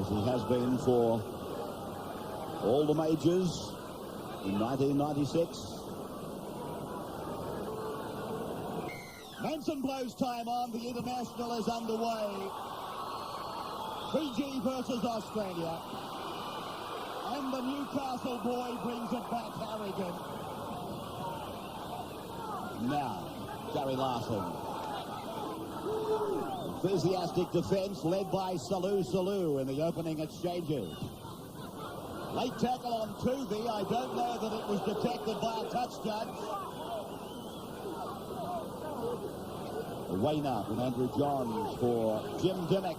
as he has been for all the majors in 1996. Manson blows time on. The international is underway. Fiji versus Australia. And the Newcastle boy brings it back, Harrigan. Now, Gary Larson. Enthusiastic defence led by Salou in the opening exchanges. Late tackle on Tuvey. I don't know that it was detected by a touch judge. Wayner and Andrew Johns for Jim Dimmock.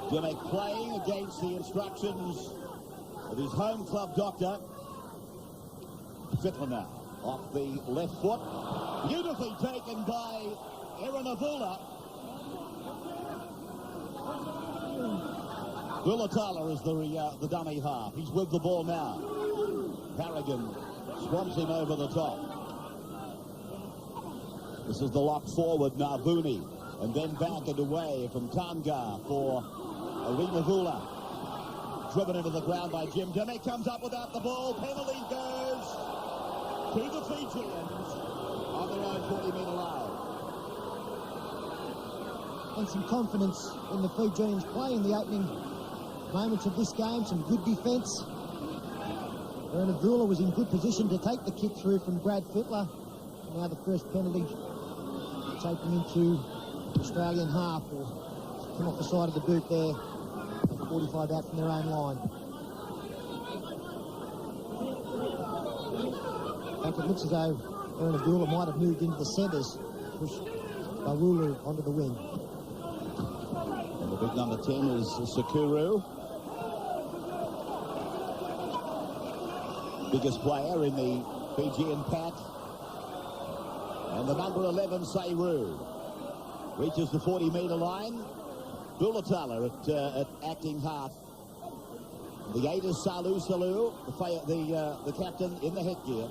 Dimmock playing against the instructions of his home club doctor. Fittler now off the left foot. Beautifully taken by Aaron Avula. Vulatala is the dummy half. He's with the ball now. Harrigan swamps him over the top. This is the lock forward, Navuni. And then back and away from Tanga for Arinavula. Driven into the ground by Jim Dimmock. Comes up without the ball. Penalty goes to the Fijians on their own 40-metre line. And some confidence in the Fijians play in the opening moments of this game. Some good defence. Arinavula was in good position to take the kick through from Brad Fittler. Now the first penalty taken into Australian half, or come off the side of the boot there. 45 out from their own line. In fact, it looks as though Arinavula might have moved into the centres, pushed Bawulu onto the wing. And the big number 10 is Sakuru. Biggest player in the Fijian pack. And the number 11, Seiru, reaches the 40-metre line. Vulatala at acting half. The 8 is Salou, the captain in the headgear.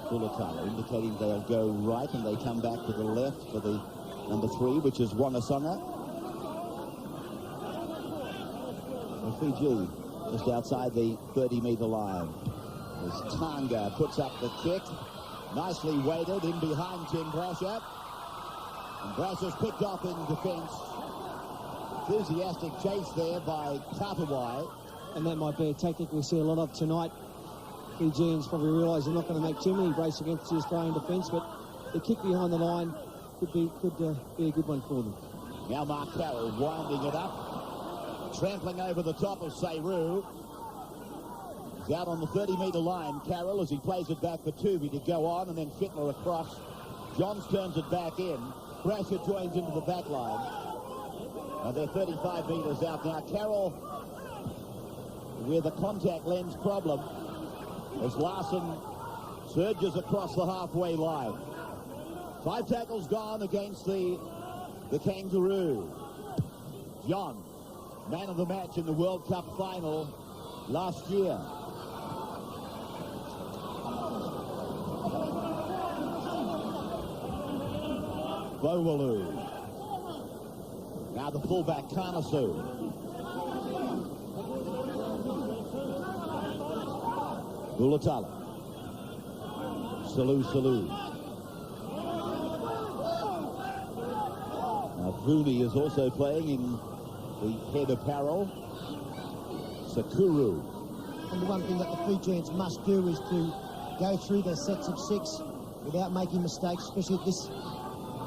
Vulatala indicating they'll go right, and they come back to the left for the number 3, which is Wanasonga. And Fiji just outside the 30-metre line. As Tanga puts up the kick. Nicely weighted in behind Tim Brasher. And Brasher's picked off in defence. Enthusiastic chase there by Tatawai. And that might be a tactic we see a lot of tonight. Fijians probably realise they're not going to make too many breaks against the Australian defence, but the kick behind the line could be a good one for them. Now Mark Carroll winding it up. Trampling over the top of Seiru. He's out on the 30-metre line, Carroll, as he plays it back for Tuvey to go on, and then Fittler across. Johns turns it back in. Brasher joins into the back line. And they're 35 metres out now. Carroll with a contact lens problem as Larson surges across the halfway line. 5 tackles gone against the Kangaroos. John, man of the match in the World Cup final last year. Bowaloo. Now the fullback, Kanasu. Vulatala. Salou. Now Vuni is also playing in the head apparel. Sakuru. And the one thing that the Fijians must do is to go through their sets of 6 without making mistakes, especially at this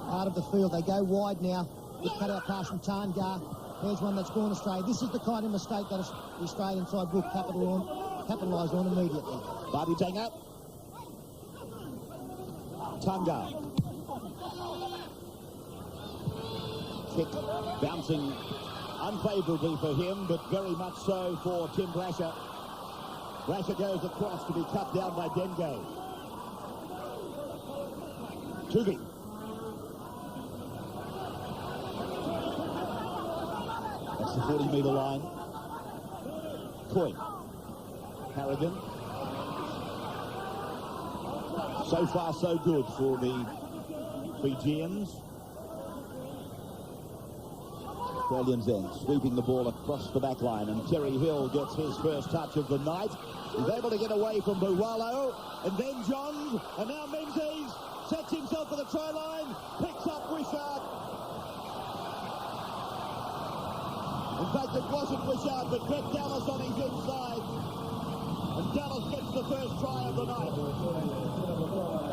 part of the field. They go wide now. Good cut-out pass from Tanga. There's one that's gone astray. This is the kind of mistake that the Australian side will capitalise on immediately. Bobby Tanga. Tanga. Kick bouncing unfavourably for him, but very much so for Tim Brasher. Brasher goes across to be cut down by Denge. Tuvey. That's the 40-metre line. Coy. Harrigan. So far, so good for the Fijians. Australians end, sweeping the ball across the back line, and Terry Hill gets his first touch of the night. He's able to get away from Buwalo, and then Johns, and now Menzies sets himself for the try line, picks up Wishart. In fact, it wasn't Wishart, but Brett Dallas on his inside, and Dallas gets the first try of the night.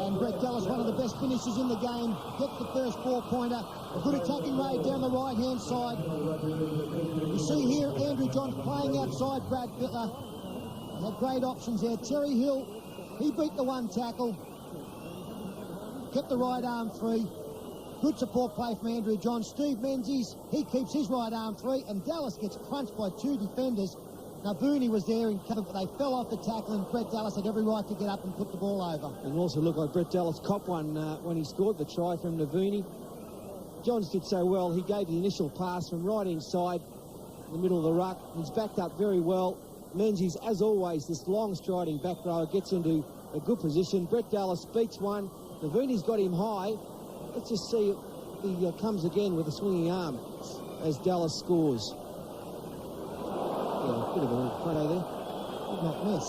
And Brett Dallas, one of the best finishers in the game, gets the first 4-pointer. A good attacking raid down the right-hand side. You see here Andrew Johns playing outside Brad Fittler. He had great options there. Terry Hill, he beat the one tackle. Kept the right arm free. Good support play from Andrew Johns. Steve Menzies, he keeps his right arm free, and Dallas gets crunched by two defenders. Now, Booney was there in cover, but they fell off the tackle, and Brett Dallas had every right to get up and put the ball over. And also looked like Brett Dallas copped one when he scored the try from Navuni. Johns did so well. He gave the initial pass from right inside, in the middle of the ruck. He's backed up very well. Menzies, as always, this long striding back rower gets into a good position. Brett Dallas beats one. Navuni's got him high. Let's just see if he comes again with a swinging arm as Dallas scores. Yeah, bit of a photo there. Did not miss.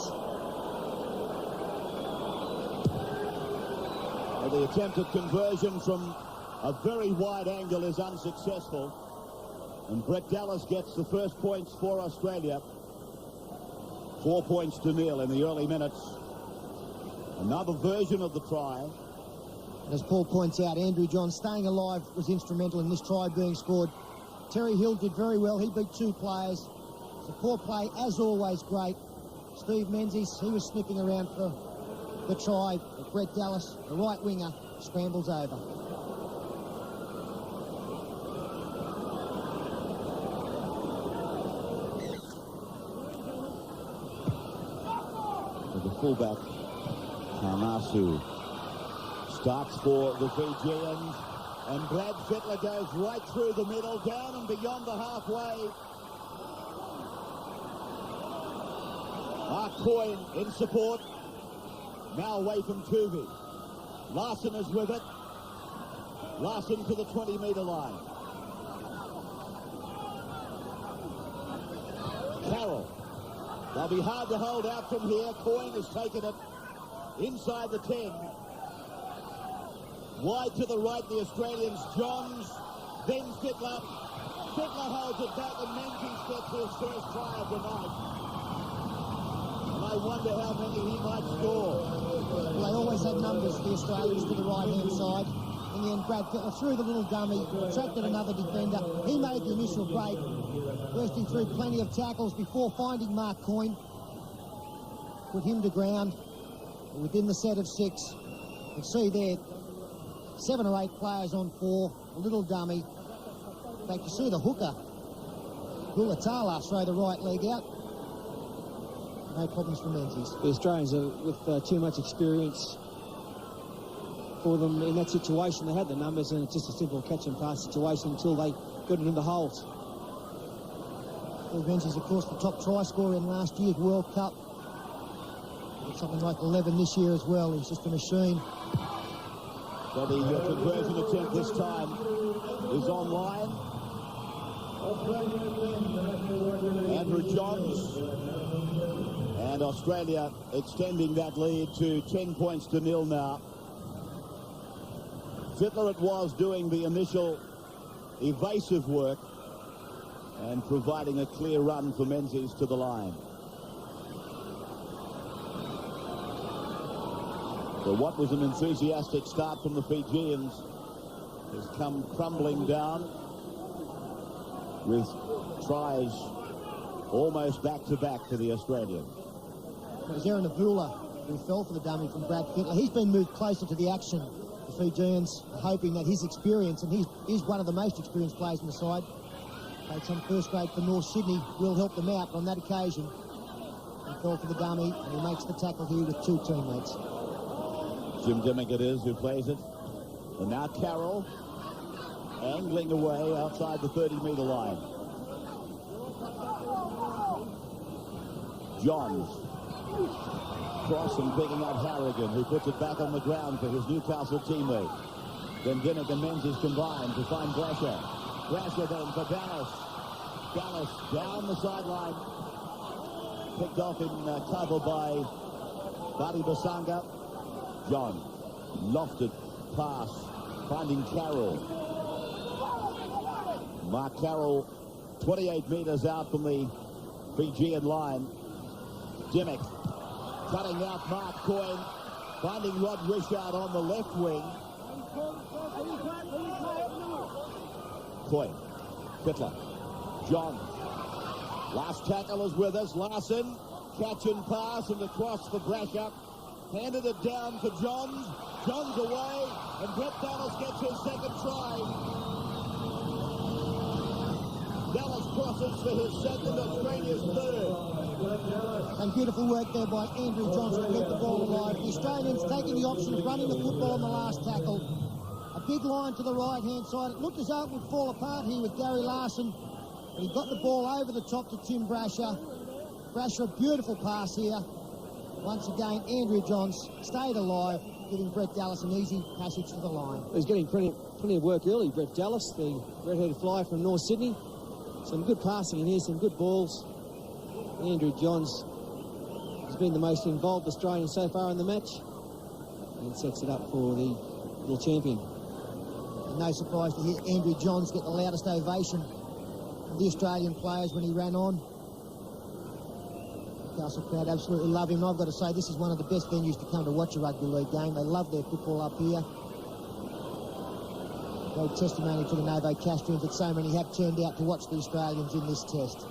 Well, the attempted conversion from a very wide angle is unsuccessful, and Brett Dallas gets the first points for Australia. 4 points to nil in the early minutes. Another version of the try. And as Paul points out, Andrew Johns staying alive was instrumental in this try being scored. Terry Hill did very well. He beat two players. Support play, as always, great. Steve Menzies, he was sniffing around for the try. But Brett Dallas, the right winger, scrambles over. The fullback, Kangaroos, starts for the Fijians, and Brad Fittler goes right through the middle, down and beyond the halfway. Mark Coyne in support, now away from Tuvey. Larson is with it. Larson to the 20-metre line. Carroll. They'll be hard to hold out from here. Coyne has taken it inside the 10. Wide to the right, the Australians. Johns, then Fittler. Fittler holds it back, and Menzies gets his first try of the night. And I wonder how many he might score. Well, they always had numbers, the Australians, to the right-hand side. In the end, Brad Fittler threw the little dummy, attracted another defender. He made the initial break, bursting through plenty of tackles before finding Mark Coyne. Put him to ground within the set of 6. You can see there, 7 or 8 players on 4, a little dummy. In fact, you see the hooker, Gulatala, throw the right leg out. No problems for Menzies. The Australians are with too much experience for them in that situation. They had the numbers, and it's just a simple catch and pass situation until they got it in the holes. Menzies, of course, the top try scorer in last year's World Cup. Something like 11 this year as well. He's just a machine. So the conversion attempt this time is online. Andrew Johns, and Australia extending that lead to 10 points to nil now. Fittler it was doing the initial evasive work and providing a clear run for Menzies to the line. So what was an enthusiastic start from the Fijians has come crumbling down with tries almost back-to-back to the Australians. It was Aaron Avula who fell for the dummy from Brad Fittler. He's been moved closer to the action. The Fijians are hoping that his experience, and he's one of the most experienced players on the side, played some first grade for North Sydney, will help them out. But on that occasion, he fell for the dummy, and he makes the tackle here with 2 teammates. Jim Dimmick it is who plays it. And now Carroll angling away outside the 30-metre line. Johns cross and picking up Harrigan, who puts it back on the ground for his Newcastle teammate. Then Dimmick and Menzies combine to find Blasher. Pressure then for Dallas. Dallas down the sideline. Picked off in cover by Buddy Basanga. John, lofted pass, finding Carroll. Mark Carroll, 28 metres out from the Fijian line. Dimmick cutting out Mark Coyne, finding Rod Richard on the left wing. Coyne, Fittler, John. Last tackle is with us. Larson, catch and pass and across for Brasher. Handed it down for Johns. Johns away, and Brett Dallas gets his second try. Dallas crosses for his second, Australia's third. And beautiful work there by Andrew Johns to keep the ball alive. The Australians taking the option of running the football on the last tackle. A big line to the right-hand side. It looked as though it would fall apart here with Gary Larson. But he got the ball over the top to Tim Brasher. Brasher, a beautiful pass here. Once again, Andrew Johns stayed alive, giving Brett Dallas an easy passage to the line. He's getting plenty of work early, Brett Dallas, the red-headed fly from North Sydney. Some good passing in here, some good balls. Andrew Johns has been the most involved Australian so far in the match and sets it up for the little champion. And no surprise to hear Andrew Johns get the loudest ovation of the Australian players when he ran on. The Newcastle crowd absolutely love him. And I've got to say, this is one of the best venues to come to watch a rugby league game. They love their football up here. Great testimony to the Novo Castrians that so many have turned out to watch the Australians in this test.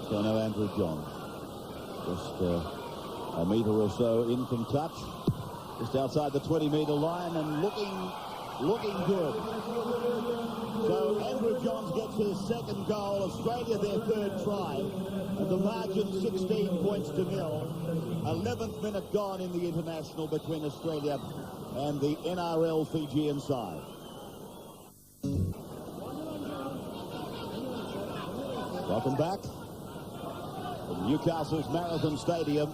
So now Andrew Johns, just a metre or so in from touch, just outside the 20-metre line and looking good. So Andrew Johns gets his second goal, Australia their third try, and the margin 16 points to nil. 11th minute gone in the international between Australia and the NRL Fijian side. Welcome back from Newcastle's Marathon Stadium.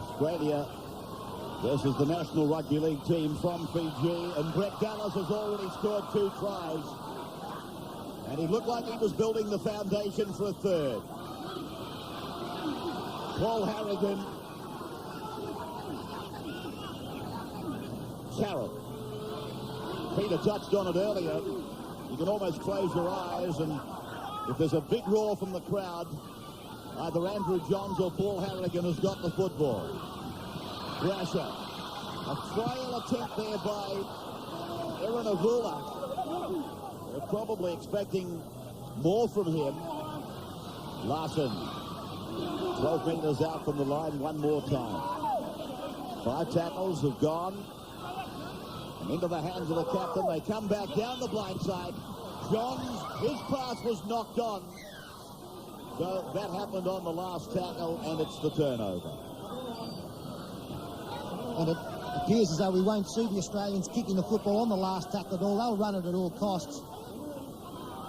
Australia versus the National Rugby League team from Fiji, and Brett Dallas has already scored 2 tries. And he looked like he was building the foundation for a third. Paul Harrigan. Carroll. Peter touched on it earlier. You can almost close your eyes, and if there's a big roar from the crowd, either Andrew Johns or Paul Harrigan has got the football. Brasher. A trial attempt there by Aaron Avula. They're probably expecting more from him. Larson. 12 metres out from the line one more time. 5 tackles have gone. And into the hands of the captain. They come back down the blind side. Johns, his pass was knocked on. So that happened on the last tackle, and it's the turnover. And it appears as though we won't see the Australians kicking the football on the last tackle at all. They'll run it at all costs.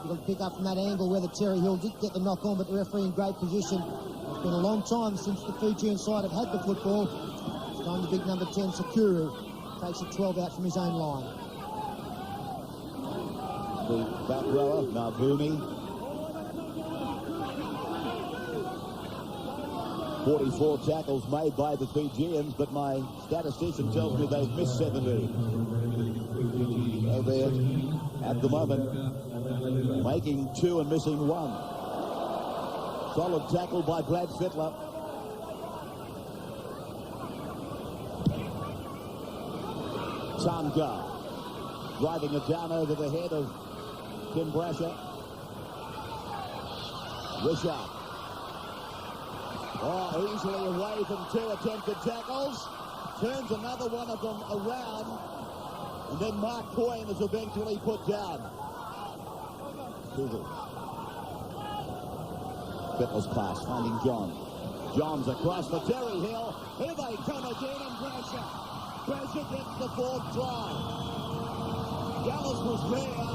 You've got to pick up from that angle whether Terry Hill did get the knock on, but the referee in great position. It's been a long time since the Fijian side have had the football. It's time the big number 10, Sakuru, takes it 12 out from his own line. The back rower, Mavumi. 44 tackles made by the Fijians, but my statistician tells me they've missed 17. So they're, at the moment, making 2 and missing 1. Solid tackle by Brad Fittler. Sanga driving it down over the head of Tim Brasher. Richard. Oh, easily away from 2 attempted tackles. Turns another one of them around. And then Mark Coyne is eventually put down. Fittler's pass, finding John. Johns across for Terry Hill. Here they come again, and Brasher. Brasher gets the 4th try. Dallas was there.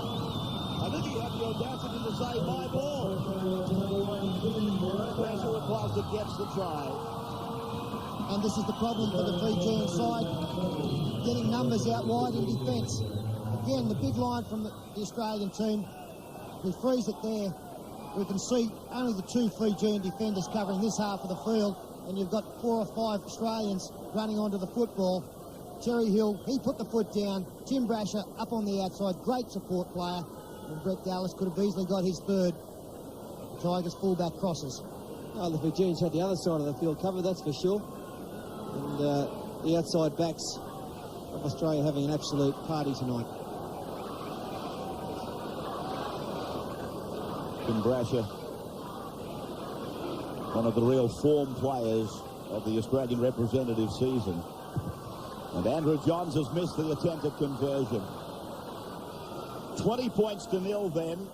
I think he had the audacity to say, my ball. Brasher it was that gets the try. And this is the problem for the Fijian side, getting numbers out wide in defence. Again, the big line from the Australian team. We freeze it there. We can see only the 2 Fijian defenders covering this half of the field, and you've got 4 or 5 Australians running onto the football. Terry Hill, he put the foot down. Tim Brasher up on the outside, great support player. And Brett Dallas could have easily got his third. Tigers fullback crosses. Oh, the Fijians had the other side of the field covered, that's for sure. And the outside backs of Australia having an absolute party tonight. Tim Brasher, one of the real form players of the Australian representative season. And Andrew Johns has missed the attempted conversion. 20 points to 0 then.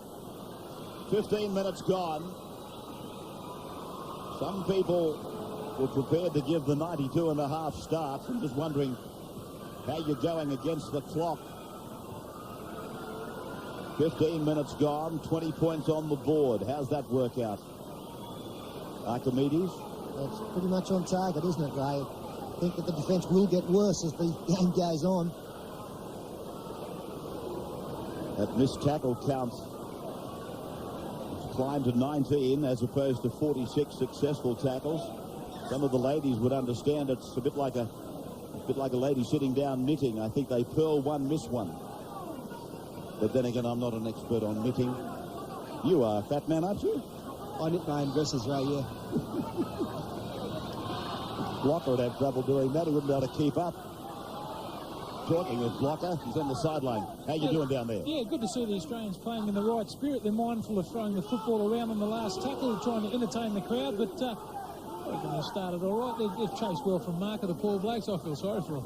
15 minutes gone. Some people were prepared to give the 92.5 start. I'm just wondering how you're going against the clock. 15 minutes gone, 20 points on the board. How's that work out? Archimedes? That's pretty much on target, isn't it, Ray? I think that the defence will get worse as the game goes on. That missed tackle count climbed to 19 as opposed to 46 successful tackles. Some of the ladies would understand it's a bit like a lady sitting down knitting. I think they purl one, miss one. But then again, I'm not an expert on knitting. You are, fat man, aren't you? I knit my own dresses, Ray, yeah. Blocker would have trouble doing that. He wouldn't be able to keep up. Talking of Blocker, he's on the sideline. How you doing down there? Yeah, good to see the Australians playing in the right spirit. They're mindful of throwing the football around on the last tackle, trying to entertain the crowd, but I reckon they started all right. They've chased well from marker, the Paul Blakes. I feel sorry for them.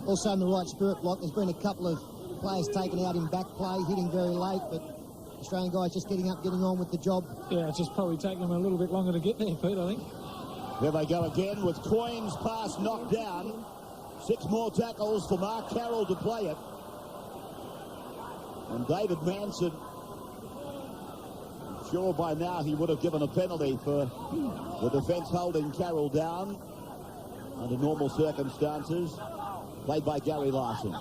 Also in the right spirit block, there's been a couple of players taken out in back play, hitting very late, but Australian guys just getting up, getting on with the job. Yeah, it's just probably taken them a little bit longer to get there, Pete, I think. There they go again with Coyne's pass knocked down. 6 more tackles for Mark Carroll to play it. And David Manson, I'm sure by now he would have given a penalty for the defence holding Carroll down under normal circumstances. Played by Gary Larson.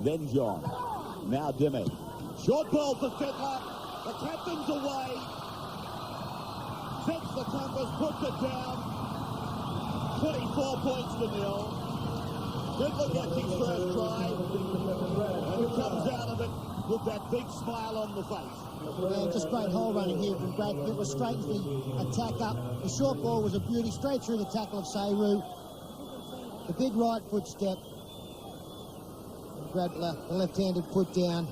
Then John. Now Dimmick. Short ball for Fittler. The captain's away. Sets the compass, puts it down. 24 points to 0. Fittler gets his first try, and he comes out of it with that big smile on the face. Yeah, just great hole running here from Brad Fittler, straightens the attack up. The short ball was a beauty, straight through the tackle of Sayru. The big right foot step. Bradler, the left-handed put down.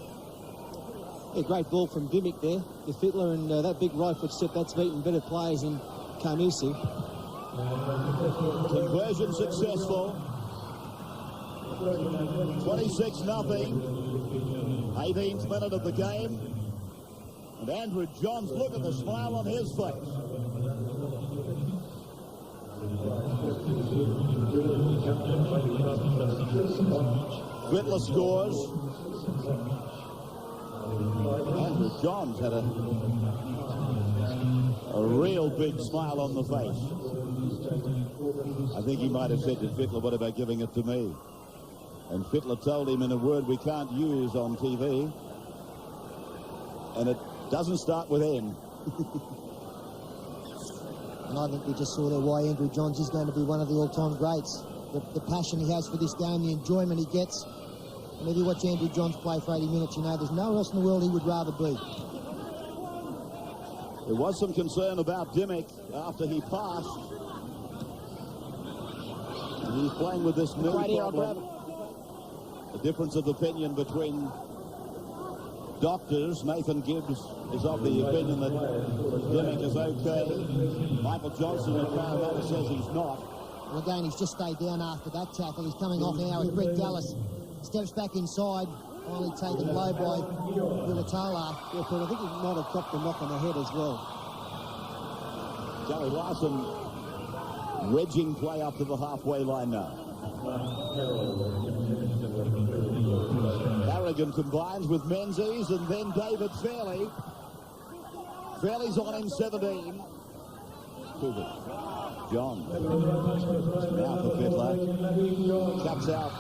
Yeah, great ball from Dimmick there. The Fittler and that big right foot step, that's beaten better players than Carnusi. Conversion successful. 26-0. 18th minute of the game. And Andrew Johns, look at the smile on his face. Fittler scores. Andrew Johns had a real big smile on the face. I think he might have said to Fittler, what about giving it to me? And Fittler told him in a word we can't use on TV. And it doesn't start with N. And I think we just saw there why Andrew Johns is going to be one of the all-time greats. The passion he has for this game, the enjoyment he gets. And if you watch Andrew Johns play for 80 minutes, you know there's nowhere else in the world he would rather be. There was some concern about Dimmick after he passed. And he's playing with this new problem. The difference of opinion between doctors. Nathan Gibbs is of the opinion that Dimmick is okay. Michael Johnson at Parramatta says he's not. Well, again, he's just stayed down after that tackle. He's coming off now as Brett Dallas steps back inside, finally taken low by Vulatala. Yeah, but I think he might have dropped the knock on the head as well. Gary Larson wedging play up to the halfway line now. Harrigan combines with Menzies and then David Fairley. Fairley's on in 17. John. Now for Fittler. Cuts out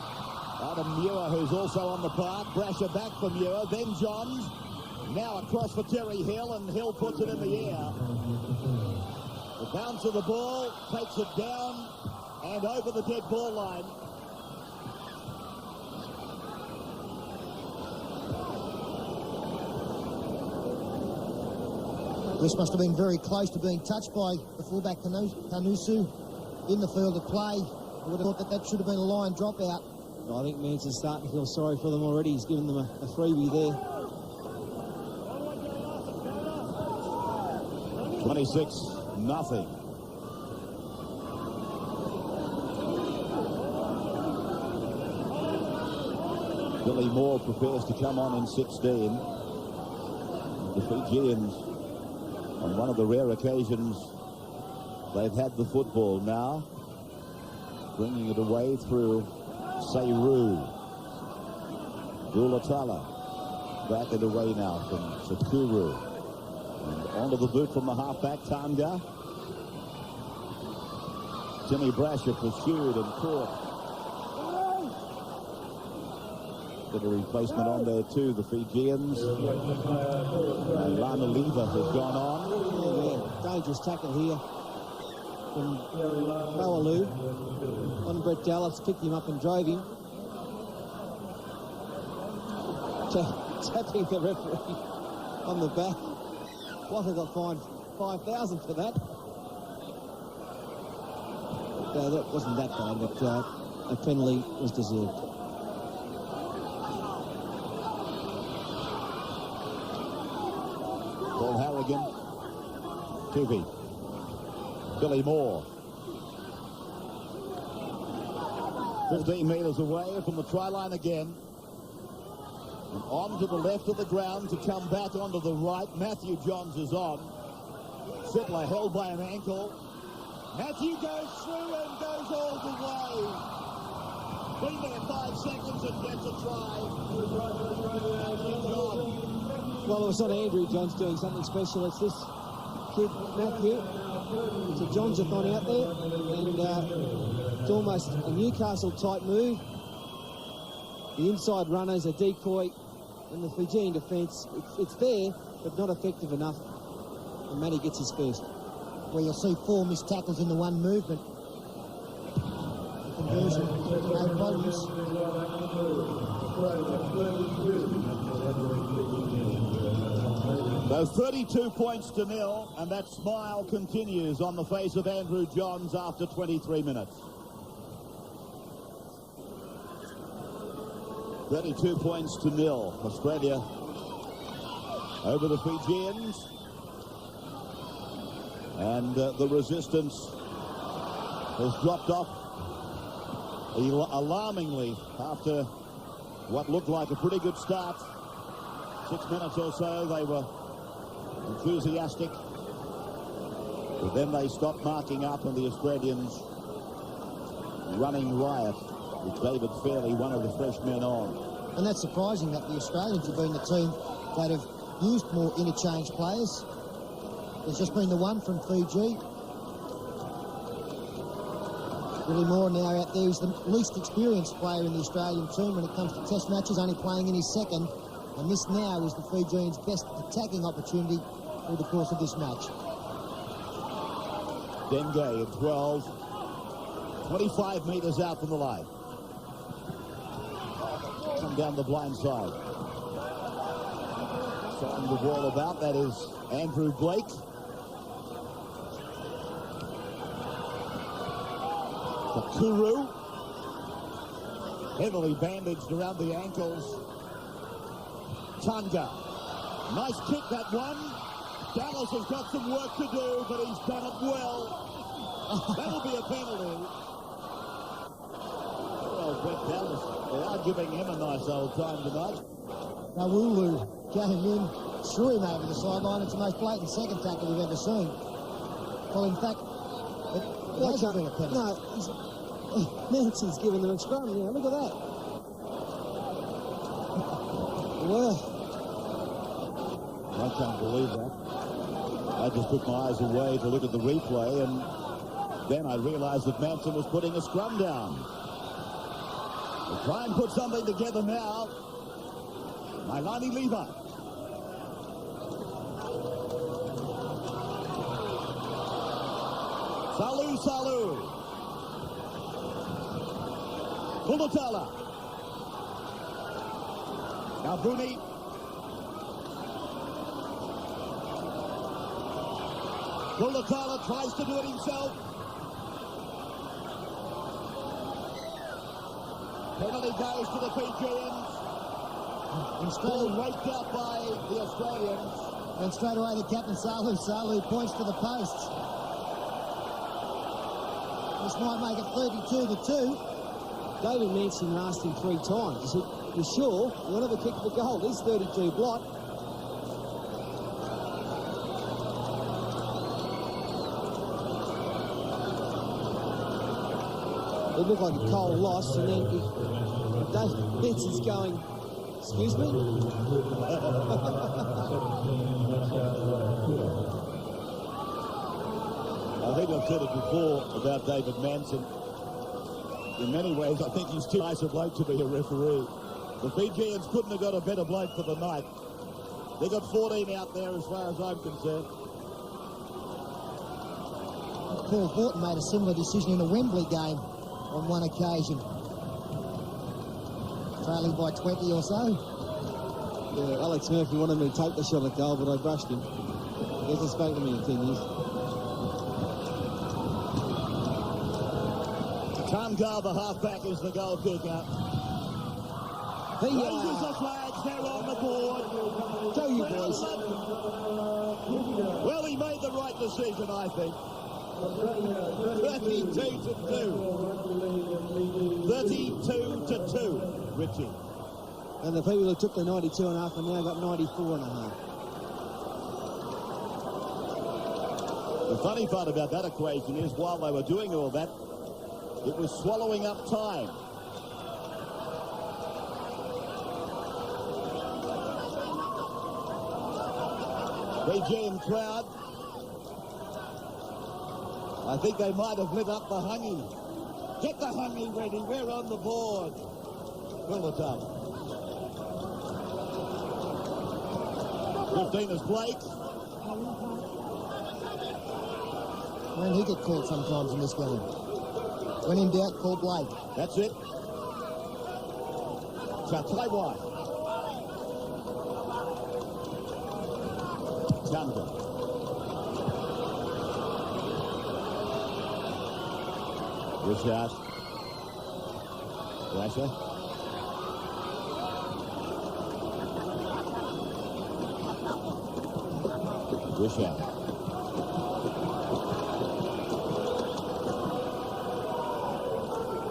Adam Muir, who's also on the park. Brasher back for Muir, then Johns. Now across for Terry Hill, and Hill puts it in the air. The bounce of the ball takes it down and over the dead ball line. This must have been very close to being touched by the fullback Kanusu in the field of play. I would have thought that should have been a line dropout. I think Manson's starting to feel sorry for them already. He's given them a freebie there. 26-0. Billy Moore prepares to come on in 16. The Fijians, on one of the rare occasions they've had the football now, bringing it away through Seiru. Dulatala back it away now from Sakuru. And onto the boot from the halfback, Tanga. Timmy Brasher pursued and caught. Bit of replacement on there too, the Fijians. And Lana Lever has gone on. Yeah, dangerous tackle here from Paualu on Brett Dallas, picked him up and drove him. Tapping the referee on the back. Walker got fined $5,000 for that. That wasn't that bad, but a penalty was deserved. Paul Harrigan, Tuvi, Billy Moore. 15 metres away from the try line again. And on to the left of the ground to come back onto the right. Matthew Johns is on. Fittler held by an ankle. Matthew goes through and goes all the way. Been there 5 seconds and gets a try. Matthew Johns. Well, it's not Andrew Johns doing something special. It's this kid, Matthew. So Johns have gone out there, and it's almost a Newcastle-type move. The inside runner's a decoy, and the Fijian defence, it's there, but not effective enough. And Matty gets his first. Well, you'll see 4 missed tackles in the one movement. The conversion, no problems. So 32 points to 0, and that smile continues on the face of Andrew Johns after 23 minutes. 32 points to 0. Australia over the Fijians. And the resistance has dropped off alarmingly after what looked like a pretty good start. 6 minutes or so, they were enthusiastic. But then they stopped marking up, and the Australians running riot with David Fairley, one of the fresh men on. And that's surprising that the Australians have been the team that have used more interchange players. There's just been the one from Fiji. Billy Moore now out there. He's the least experienced player in the Australian team when it comes to test matches, only playing in his second. And this now is the Fijians' best attacking opportunity through the course of this match. Denge at 12, 25 metres out from the line. Come down the blind side. Throwing the ball about, that is Andrew Blake. Kuru, heavily bandaged around the ankles. Tanga, nice kick that one. Dallas has got some work to do, but he's done it well. That'll be a penalty. Well, Brett Dallas, they are giving him a nice old time tonight. Rawulu came in, threw him over the sideline. It's the most blatant second tackle we've ever seen. Well, in fact, it hasn't been a penalty. No, Manson's giving them a scrum now. Look at that. Well, I can't believe that. I just took my eyes away to look at the replay, and then I realised that Manson was putting a scrum down. They try and put something together now. Mailani Levi. Salu. Kulatala. Now Bruni. Kulatala tries to do it himself. Penalty goes to the Fijians. Ball raked out by the Australians. And straight away the captain, Salu points to the posts. This might make it 32-2. David Manson asked him 3 times. He said, "You sure you want to have a kick for goal? This 32 blot." It looked like a cold loss, and then David Manson's going, "Excuse me?" I think I've said it before about David Manson. In many ways, I think he's too nice a bloke to be a referee. The Fijians couldn't have got a better bloke for the night. They got 14 out there as far as I'm concerned. Paul Horton made a similar decision in a Wembley game on one occasion. Trailing by 20 or so. Yeah, Alex Murphy wanted me to take the shot at goal, but I brushed him. He hasn't spoken to me in 10 years. Tangar, the halfback, is the goal kicker. Raises the flags, they're on the board. Go you boys. Well, he made the right decision, I think. 32-2. 32-2, Richie. And the people who took the 92.5 and now got 94.5. The funny part about that equation is while they were doing all that, it was swallowing up time. Fijian crowd. I think they might have lit up the hungy. Get the hungy ready. We're on the board. Fill it up. 15 is Blake. When he get called sometimes in this game. When in doubt, call Blake. That's it. Taiwan. Tanga. Good shot. Russia. Good shot.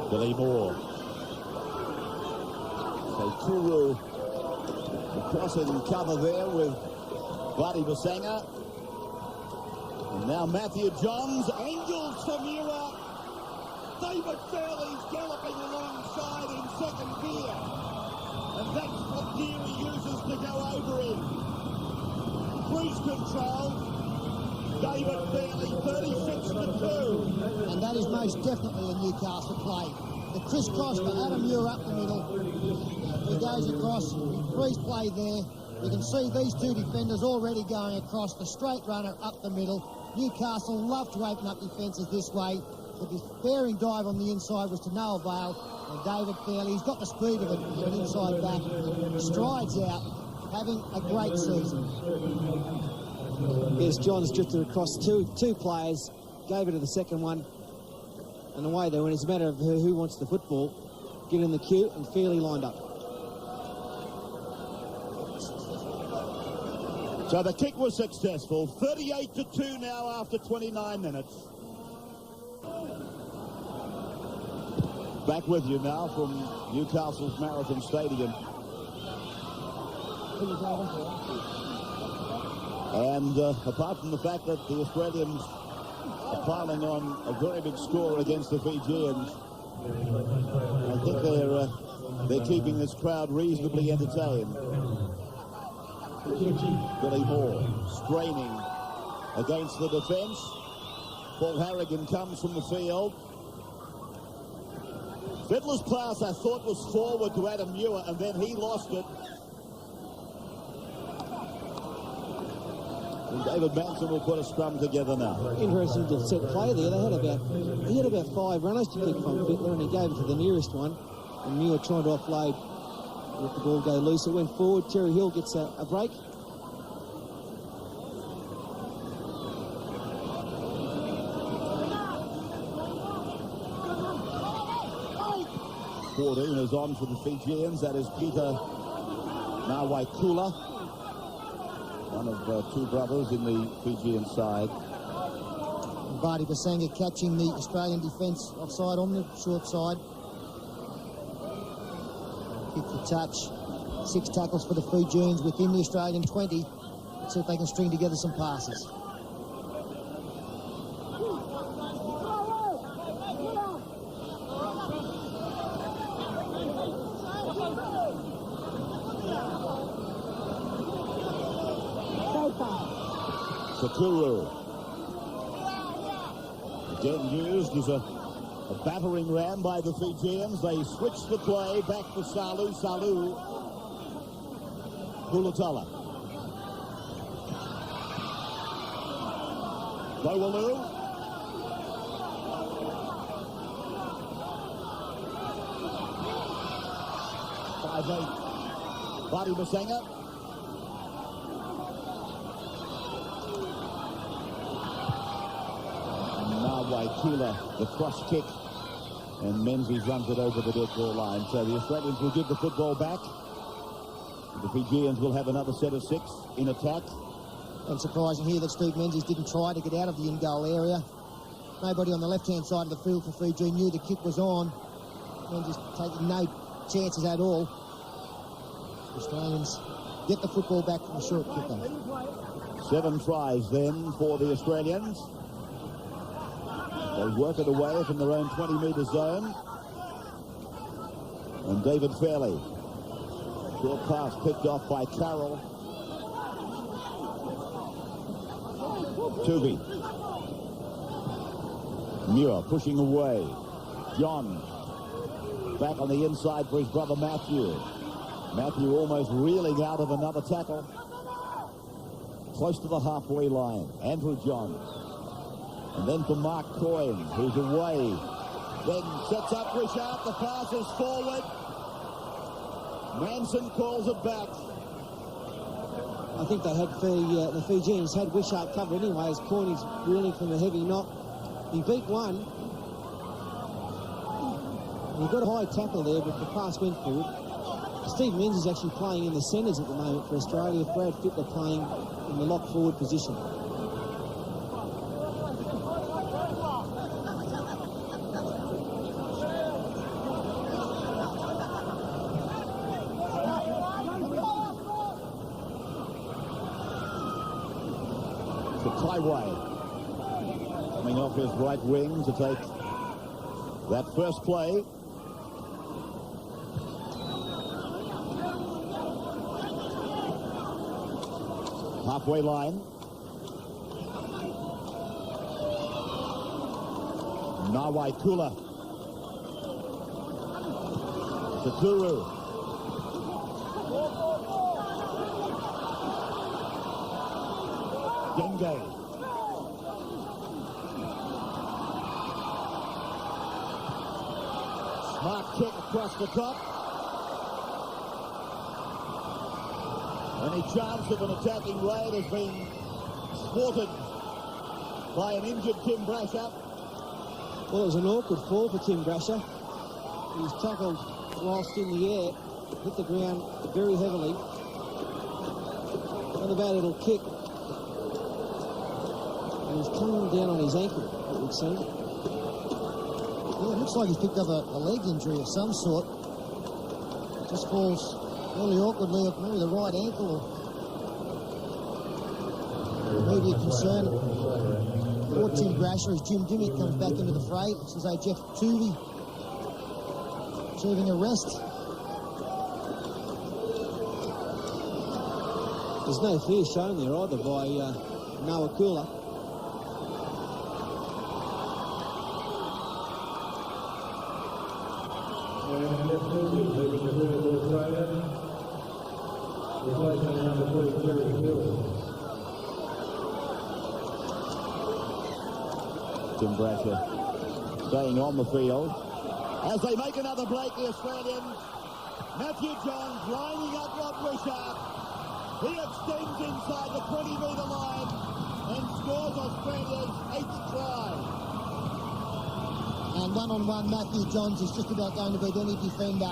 Billy Moore. So Kuru across in cover there with Buddy Basanga. And now Matthew Johns. Angels from Europe. David Fairley's galloping alongside in second gear. And that's what gear he uses to go over in. Cruise control. David Fairley, 36-2. And that is most definitely a Newcastle play. The crisscross to Adam Muir up the middle. He goes across, freeze play there. You can see these two defenders already going across, the straight runner up the middle. Newcastle love to open up defences this way. The bearing dive on the inside was to no avail. And David Fairley, he's got the speed of an inside back. Strides out, having a great season. Yes, John's drifted across two players, gave it to the second one, and away they went. It's a matter of who wants the football. Get in the queue, and Fairley lined up. So the kick was successful. 38-2 now after 29 minutes. Back with you now from Newcastle's Marathon Stadium. And apart from the fact that the Australians are piling on a very big score against the Fijians, I think they're keeping this crowd reasonably entertained. Billy Moore straining against the defence. Paul Harrigan comes from the field. Fittler's pass, I thought, was forward to Adam Muir, and then he lost it. And David Manson will put a scrum together now. Interesting to set play there. He had about 5 runners to pick from Fittler, and he gave it to the nearest one. And Muir trying to offload, let the ball go loose. It went forward. Terry Hill gets a break. Is on for the Fijians. That is Peter Nawaikula, one of 2 brothers in the Fijian side. Barty Basanga catching the Australian defence offside on the short side. Kick the touch. 6 tackles for the Fijians within the Australian 20. Let's see if they can string together some passes. Sakuru. Again used as a battering ram by the Fijians. They switch the play back for Salu. Salu. Kulatala. Gowalu. Barty Basanga. Waikula, the cross kick, and Menzies runs it over the dead ball line. So the Australians will give the football back. The Fijians will have another set of 6 in attack. And surprising here that Steve Menzies didn't try to get out of the in-goal area. Nobody on the left-hand side of the field for Fiji knew the kick was on. Menzies taking no chances at all. The Australians get the football back from the short kick. 7 tries then for the Australians. They work it away from their own 20-metre zone. And David Fairley. Short pass picked off by Carroll. Tuvey. Muir pushing away. John back on the inside for his brother Matthew. Matthew almost reeling out of another tackle. Close to the halfway line. Andrew John. And then for Mark Coyne, who's away. Then sets up Wishart. The pass is forward. Manson calls it back. I think they had the Fijians had Wishart covered anyway, as Coyne is reeling from a heavy knock. He beat one. He got a high tackle there, but the pass went forward. Steve Menzies is actually playing in the centres at the moment for Australia. Brad Fittler playing in the lock forward position. Taiwai coming off his right wing to take that first play. Halfway line. Nawaikula. Sakuru. Genge. Smart kick across the top. Any chance of an attacking raid has been thwarted by an injured Tim Brasher. Well, it was an awkward fall for Tim Brasher. He was tackled whilst in the air, hit the ground very heavily. Not a bad little kick. And he's coming down on his ankle, it would seem. Yeah, it looks like he's picked up a leg injury of some sort. Just falls fairly awkwardly off maybe the right ankle. Immediate concern for Tim Brasher as Jim Dimmick comes back into the fray. Looks as though Jeff Tuvey achieving a rest. There's no fear shown there either by Nawakula. Tim Brasher staying on the field. As they make another break, the Australians. Matthew Johns lining up Rob Wishart. He extends inside the 20-metre line and scores Australia's 8th try. And one-on-one, Matthew Johns is just about going to beat any defender.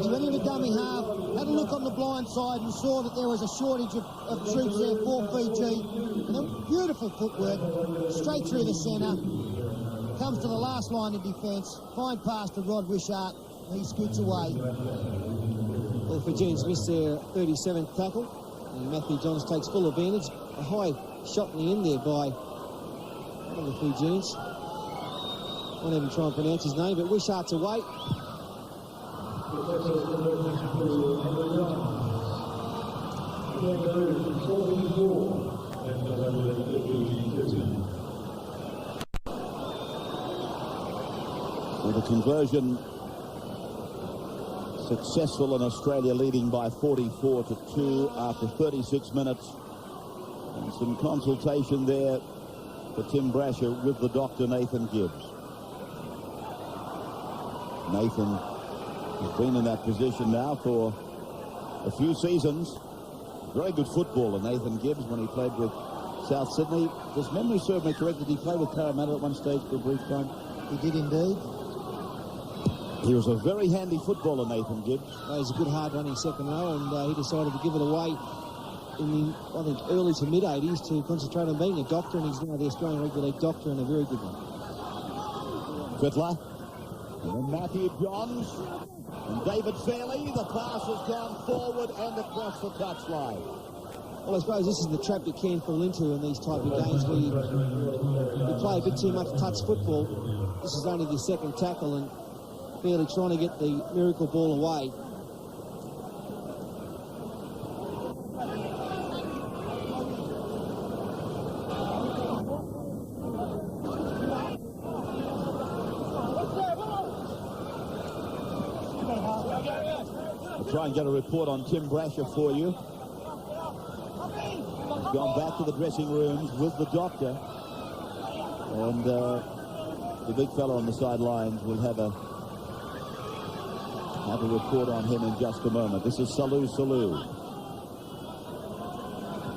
He went into dummy half, had a look on the blind side and saw that there was a shortage of troops there for Fiji. And a beautiful footwork, straight through the centre. Comes to the last line of defence, fine pass to Rod Wishart, and he scoots away. Well, Fijians missed their 37th tackle, and Matthew Johns takes full advantage. A high shot in the end there by one of the Fijians. Won't even try and pronounce his name, but Wishart's away. With a conversion successful in Australia, leading by 44-2 after 36 minutes. And some consultation there for Tim Brasher with the doctor, Nathan Gibbs. Nathan has been in that position now for a few seasons. Very good footballer, Nathan Gibbs, when he played with South Sydney. Does memory serve me correct? Did he play with Parramatta at one stage for a brief time? He did indeed. He was a very handy footballer, Nathan Gibbs. He's a good hard-running second row, and he decided to give it away in the, I think, early to mid-80s to concentrate on being a doctor, and he's now the Australian Rugby League doctor and a very good one. Fittler. And then Matthew Johns. And David Fairley. The pass has gone forward and across the touchline. Well, I suppose this is the trap you can fall into in these type of games where you play a bit too much touch football. This is only the second tackle, and Fairley trying to get the miracle ball away. I'll try and get a report on Tim Brasher for you. He's gone back to the dressing rooms with the doctor. And the big fella on the sidelines will have a report on him in just a moment. This is Salou.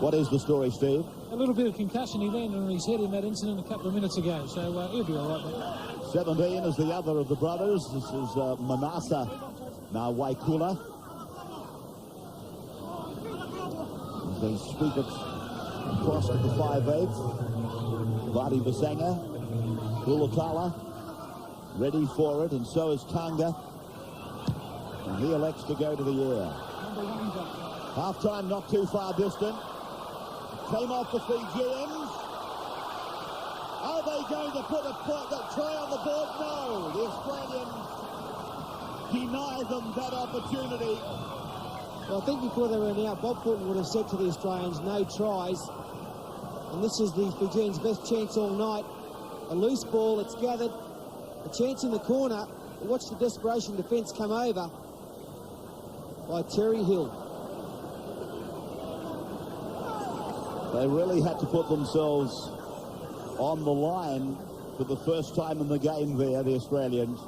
What is the story, Steve? A little bit of concussion. He landed on his head in that incident a couple of minutes ago, so he'll be all right, mate. 17 is the other of the brothers. This is Manasa Waikula. As they sweep it across to the 5/8. Vadi Basanga, Ulatala, ready for it, and so is Tonga. And he elects to go to the air. Half-time not too far distant. Came off the Fijians. Are they going to put a try on the board? No. The Australians deny them that opportunity. Well, I think before they were out, Bob Fulton would have said to the Australians, no tries. And this is the Fijians' best chance all night. A loose ball, it's gathered. A chance in the corner. Watch the desperation defence come over by Terry Hill. They really had to put themselves on the line for the first time in the game there, the Australians.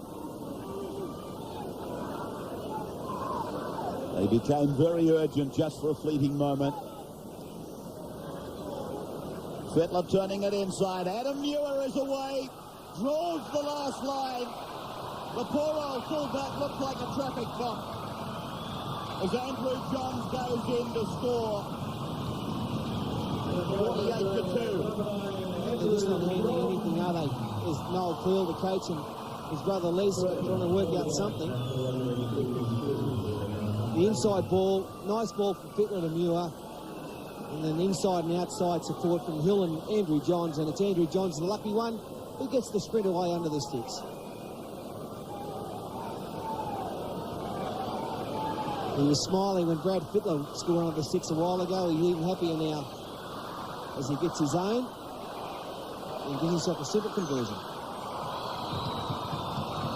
They became very urgent just for a fleeting moment. Fittler turning it inside. Adam Muir is away. Draws the last line. The poor old fullback looks like a traffic cop as Andrew Johns goes in to score. 48-2. They're just not handling anything, are they? There's Noel Cleal, the coach, and his brother Les trying to work out something. The inside ball, nice ball from Fittler to Muir. And then inside and outside support from Hill and Andrew Johns. And it's Andrew Johns, the lucky one, who gets the sprint away under the sticks. He was smiling when Brad Fittler scored under the sticks a while ago. He's even happier now as he gets his own and gives himself a simple conversion.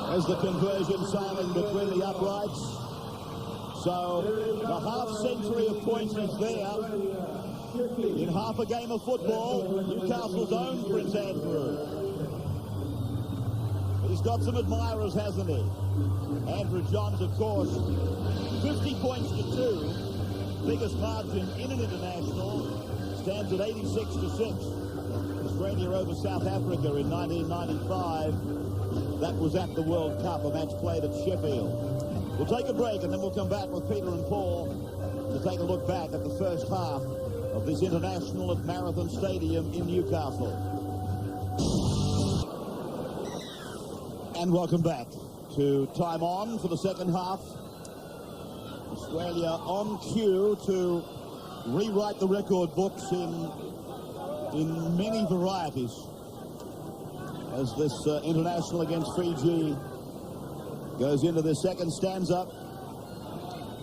As the conversion sailing between the uprights. So the half-century of points is there in half a game of football. Newcastle's own Prince Andrew. He's got some admirers, hasn't he? Andrew Johns, of course, 50 points to 2. Biggest margin in an international. Stands at 86-6. Australia over South Africa in 1995. That was at the World Cup, a match played at Sheffield. We'll take a break and then we'll come back with Peter and Paul to take a look back at the first half of this international at Marathon Stadium in Newcastle. And welcome back to Time On for the second half. Australia on cue to rewrite the record books in many varieties as this international against Fiji goes into the second stanza.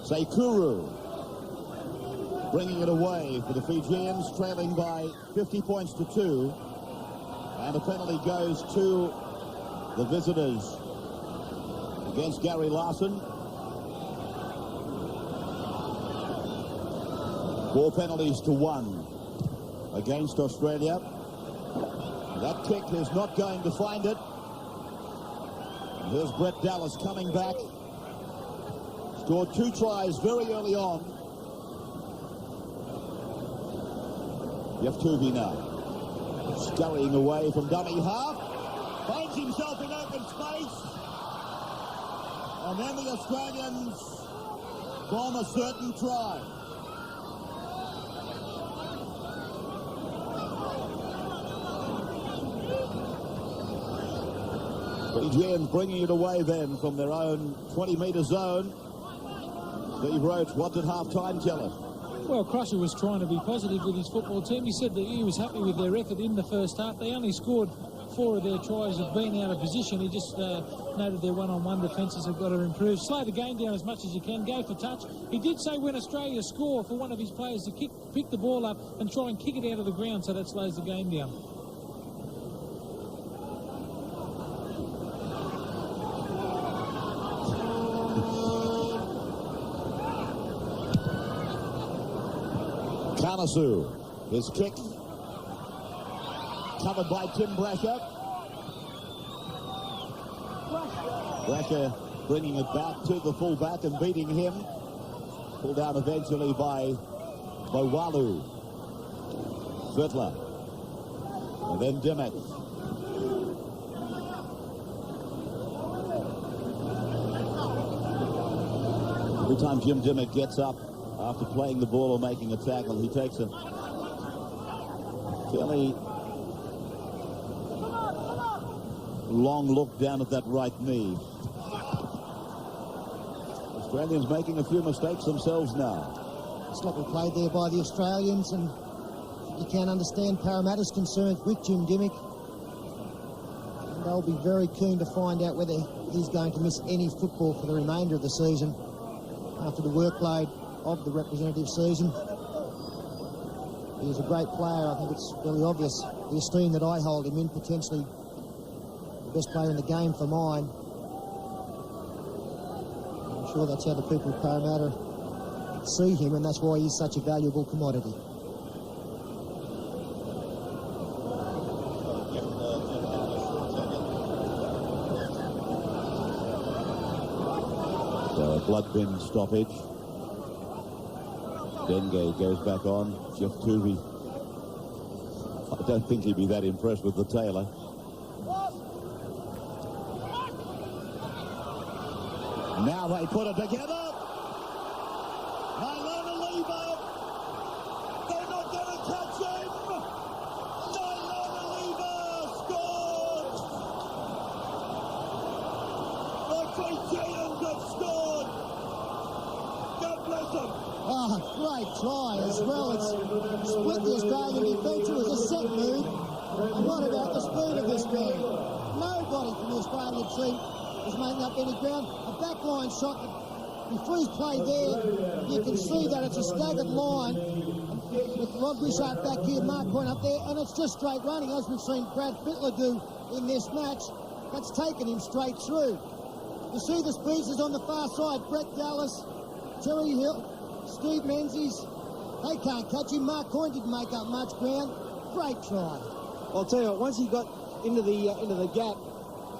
Sekuru bringing it away for the Fijians, trailing by 50 points to 2. And a penalty goes to the visitors against Gary Larson. 4 penalties to 1 against Australia. That kick is not going to find it. Here's Brett Dallas coming back. Scored 2 tries very early on. Jeff Tuvey now. Scurrying away from dummy half. Finds himself in open space. And then the Australians bomb a certain try. Fijians bringing it away then from their own 20-metre zone. Steve Roach, what did half-time tell us? Well, Crusher was trying to be positive with his football team. He said that he was happy with their effort in the first half. They only scored 4 of their tries of being out of position. He just noted their one-on-one defences have got to improve. Slow the game down as much as you can. Go for touch. He did say when Australia score for one of his players to pick the ball up and try and kick it out of the ground, so that slows the game down. Kangaroos, his kick covered by Tim Brasher. Brasher bringing it back to the fullback and beating him. Pulled down eventually by Bowalu. Fittler. And then Dimmock. Every time Jim Dimmock gets up after playing the ball or making a tackle, he takes a fairly long look down at that right knee. Australians making a few mistakes themselves now. Sloppy played there by the Australians, and you can understand Parramatta's concerns with Jim Dimmock. And they'll be very keen to find out whether he's going to miss any football for the remainder of the season after the workload of the representative season. He's a great player. I think it's really obvious the esteem that I hold him in, potentially the best player in the game for mine. I'm sure that's how the people of Parramatta see him, and that's why he's such a valuable commodity. So a blood bin stoppage. Denge goes back on. Jeff Tuvey, I don't think he'd be that impressed with the tailor. Now they put it together. Nailona Lever. They're not going to touch him. Nailona Lever scored. The Fijians have scored. God bless them. Oh, great try as well. It's split the Australian defence. It was a set move. And what about the speed of this man? Nobody from the Australian team is making up any ground. A backline shot that he frees play there. You can see that it's a staggered line with Rod Wishart back here, Mark Point up there, and it's just straight running, as we've seen Brad Fittler do in this match. That's taken him straight through. You see the speedsters on the far side. Brett Dallas, Terry Hill, Steve Menzies. They can't catch him. Mark Coyne didn't make up much ground. Great try. I'll tell you what, once he got into the gap,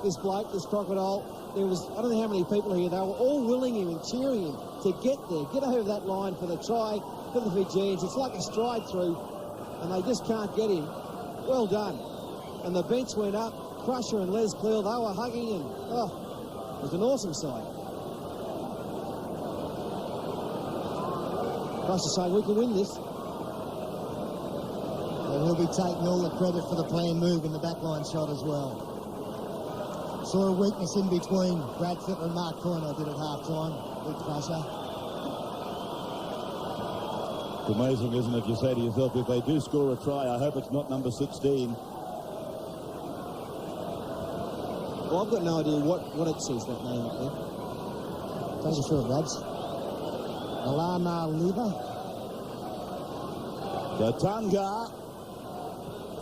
this bloke, this crocodile, there was, I don't know how many people here, they were all willing him and cheering him to get there, get over that line for the try for the Fijians. It's like a stride through, and they just can't get him. Well done. And the bench went up. Crusher and Les Cleal, they were hugging, and it was an awesome sight. Crusher saying, we can win this. And he'll be taking all the credit for the planned move in the backline shot as well. Saw a weakness in between Brad Fittler and Mark Coyne, I did at half-time. Big Crusher. It's amazing, isn't it? You say to yourself, if they do score a try, I hope it's not number 16. Well, I've got no idea what it says, that name up there. Take us through it, lads. Alana Leva. Gatanga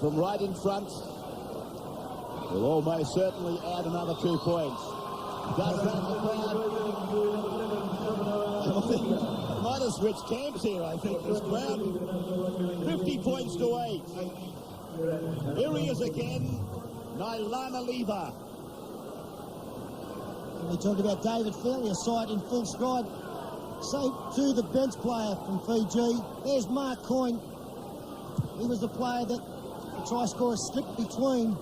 from right in front will almost certainly add another 2 points. Does that the crowd? Might have switched camps here, I think, this crowd. 50 points to 8. Here he is again, Nailana Leva. We talked about David Fairley, a sight in full stride. So to the bench player from Fiji. There's Mark Coyne. He was the player that the try scorer slipped between.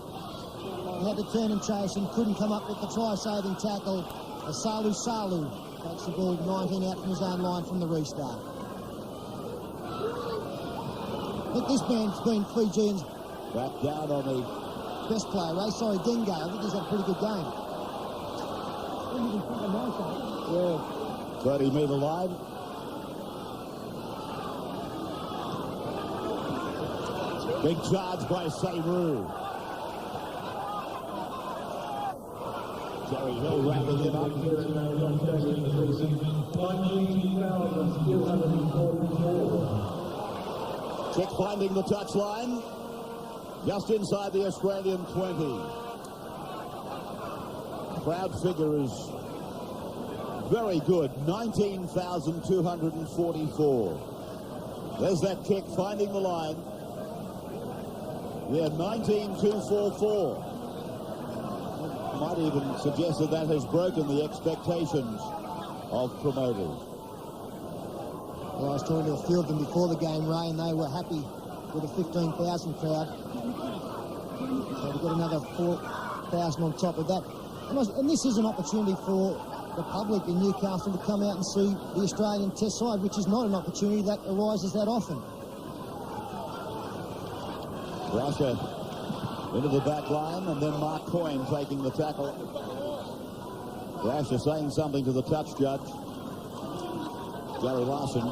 He had to turn and chase and couldn't come up with the try-saving tackle. Salu Salu takes the ball 19 out from his own line from the restart. Look, this man's been Fijians' Back down on the best player, Ray. Sorry, Dingo. I think he's had a pretty good game. Yeah. 30-metre line. Big charge by Sayru. Jerry Hill wrapping him up. Kick finding the touchline. Just inside the Australian 20. Crowd figure is very good, 19,244. There's that kick finding the line. Yeah, 19,244. Might even suggest that that has broken the expectations of promoters. Well, I was talking to a few of them before the game, Ray, and they were happy with a 15,000 crowd. So we've got another 4,000 on top of that. And this is an opportunity for the public in Newcastle to come out and see the Australian Test side, which is not an opportunity that arises that often. Russia into the back line, and then Mark Coyne taking the tackle. Russia saying something to the touch judge, Gary Larson,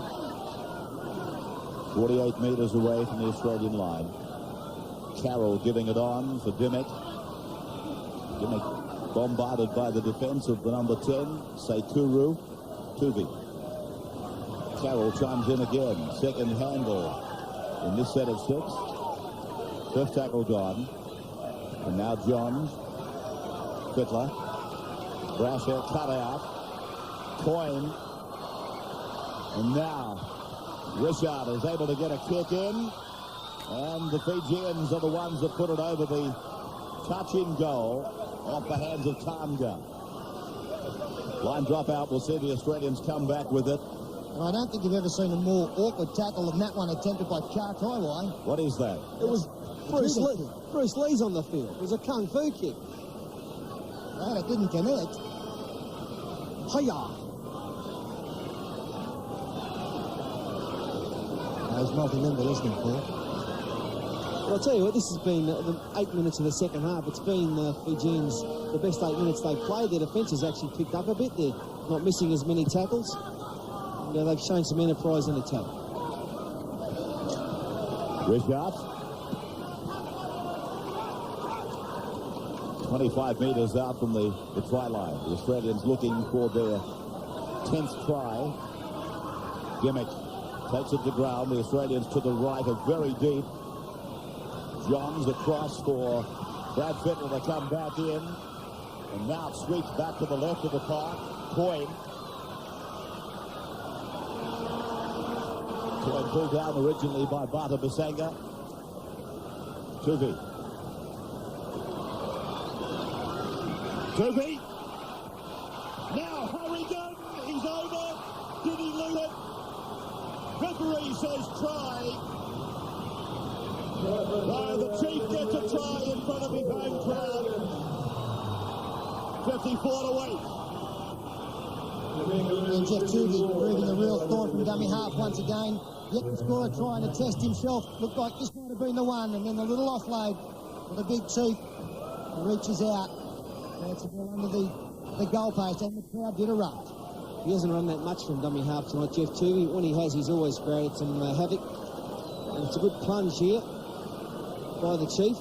48 metres away from the Australian line. Carroll giving it on for Dimmick. Dimmick bombarded by the defence of the number 10, Sekuru Tuvi. Carroll chimes in again. Second handle in this set of 6. First tackle gone. And now Johns. Fittler. Brasher cut out. Coyne. And now Richard is able to get a kick in. And the Fijians are the ones that put it over the touch-in goal off the hands of Tanga. Line drop out. We'll see the Australians come back with it. And I don't think you've ever seen a more awkward tackle than that one attempted by Kartaiwai. What is that? It was Bruce Lee's on the field. It was a kung fu kick. Well, it didn't connect. Hiya! He's multi-member, isn't he, Paul? Well, I'll tell you what, this has been the 8 minutes of the second half. It's been Fijians, the best 8 minutes they've played. Their defence has actually picked up a bit. They're not missing as many tackles. You know, they've shown some enterprise in attack. Richard. 25 metres out from the try line. The Australians looking for their 10th try. Dimmick takes it to ground. The Australians to the right are very deep. Johns across for Brad Fittler to come back in. And now it sweeps back to the left of the park. Coyne pulled down originally by Bata Basanga. Tuvi. Now Hurricane. He's over. Did he loot it? Referee says try. The Chief gets a try in front of his home crowd. 54-8. And Jeff Tooby proving the real thorn from dummy half once again. Yet the scorer trying to test himself. Looked like this might have been the one. And then the little offload for the big Chief. He reaches out. And it's a ball under the goalpost, and the crowd did erupt. He hasn't run that much from dummy half tonight, Jeff Tooby. When he has, he's always created some havoc. And it's a good plunge here by the Chief.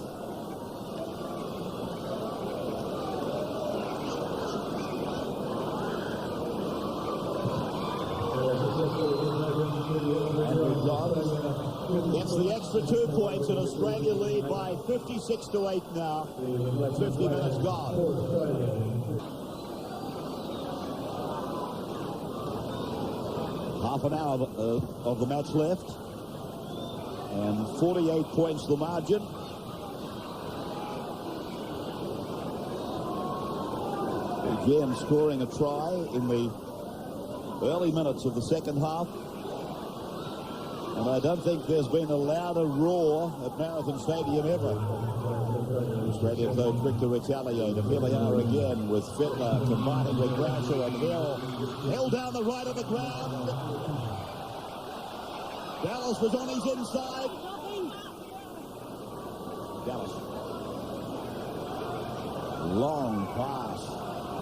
Gets the extra 2 points, and Australia lead by 56-8 now. 50 minutes gone. Half an hour of the match left, and 48 points the margin. Again, scoring a try in the early minutes of the second half. And I don't think there's been a louder roar at Marathon Stadium ever. Australia, though, quick to retaliate. And here they are again with Fittler combining with Groucho and Hill down the right of the ground. Dallas was on his inside. Dallas. Long pass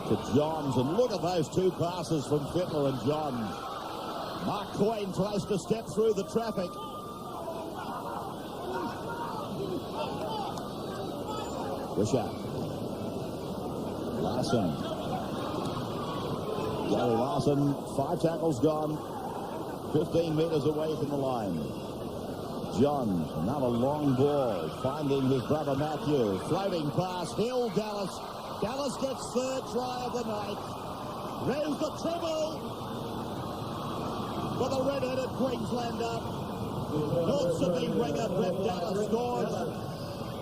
to Johns. And look at those 2 passes from Fittler and Johns. Mark Coyne tries to step through the traffic. Wishart. Larson. Gary Larson, 5 tackles gone. 15 metres away from the line. Johns, another long ball, finding his brother Matthew. Floating pass, Hill, Dallas. Dallas gets 3rd try of the night. Rails the treble for the red-headed Queenslander. North Sydney ringer Brett Dallas scores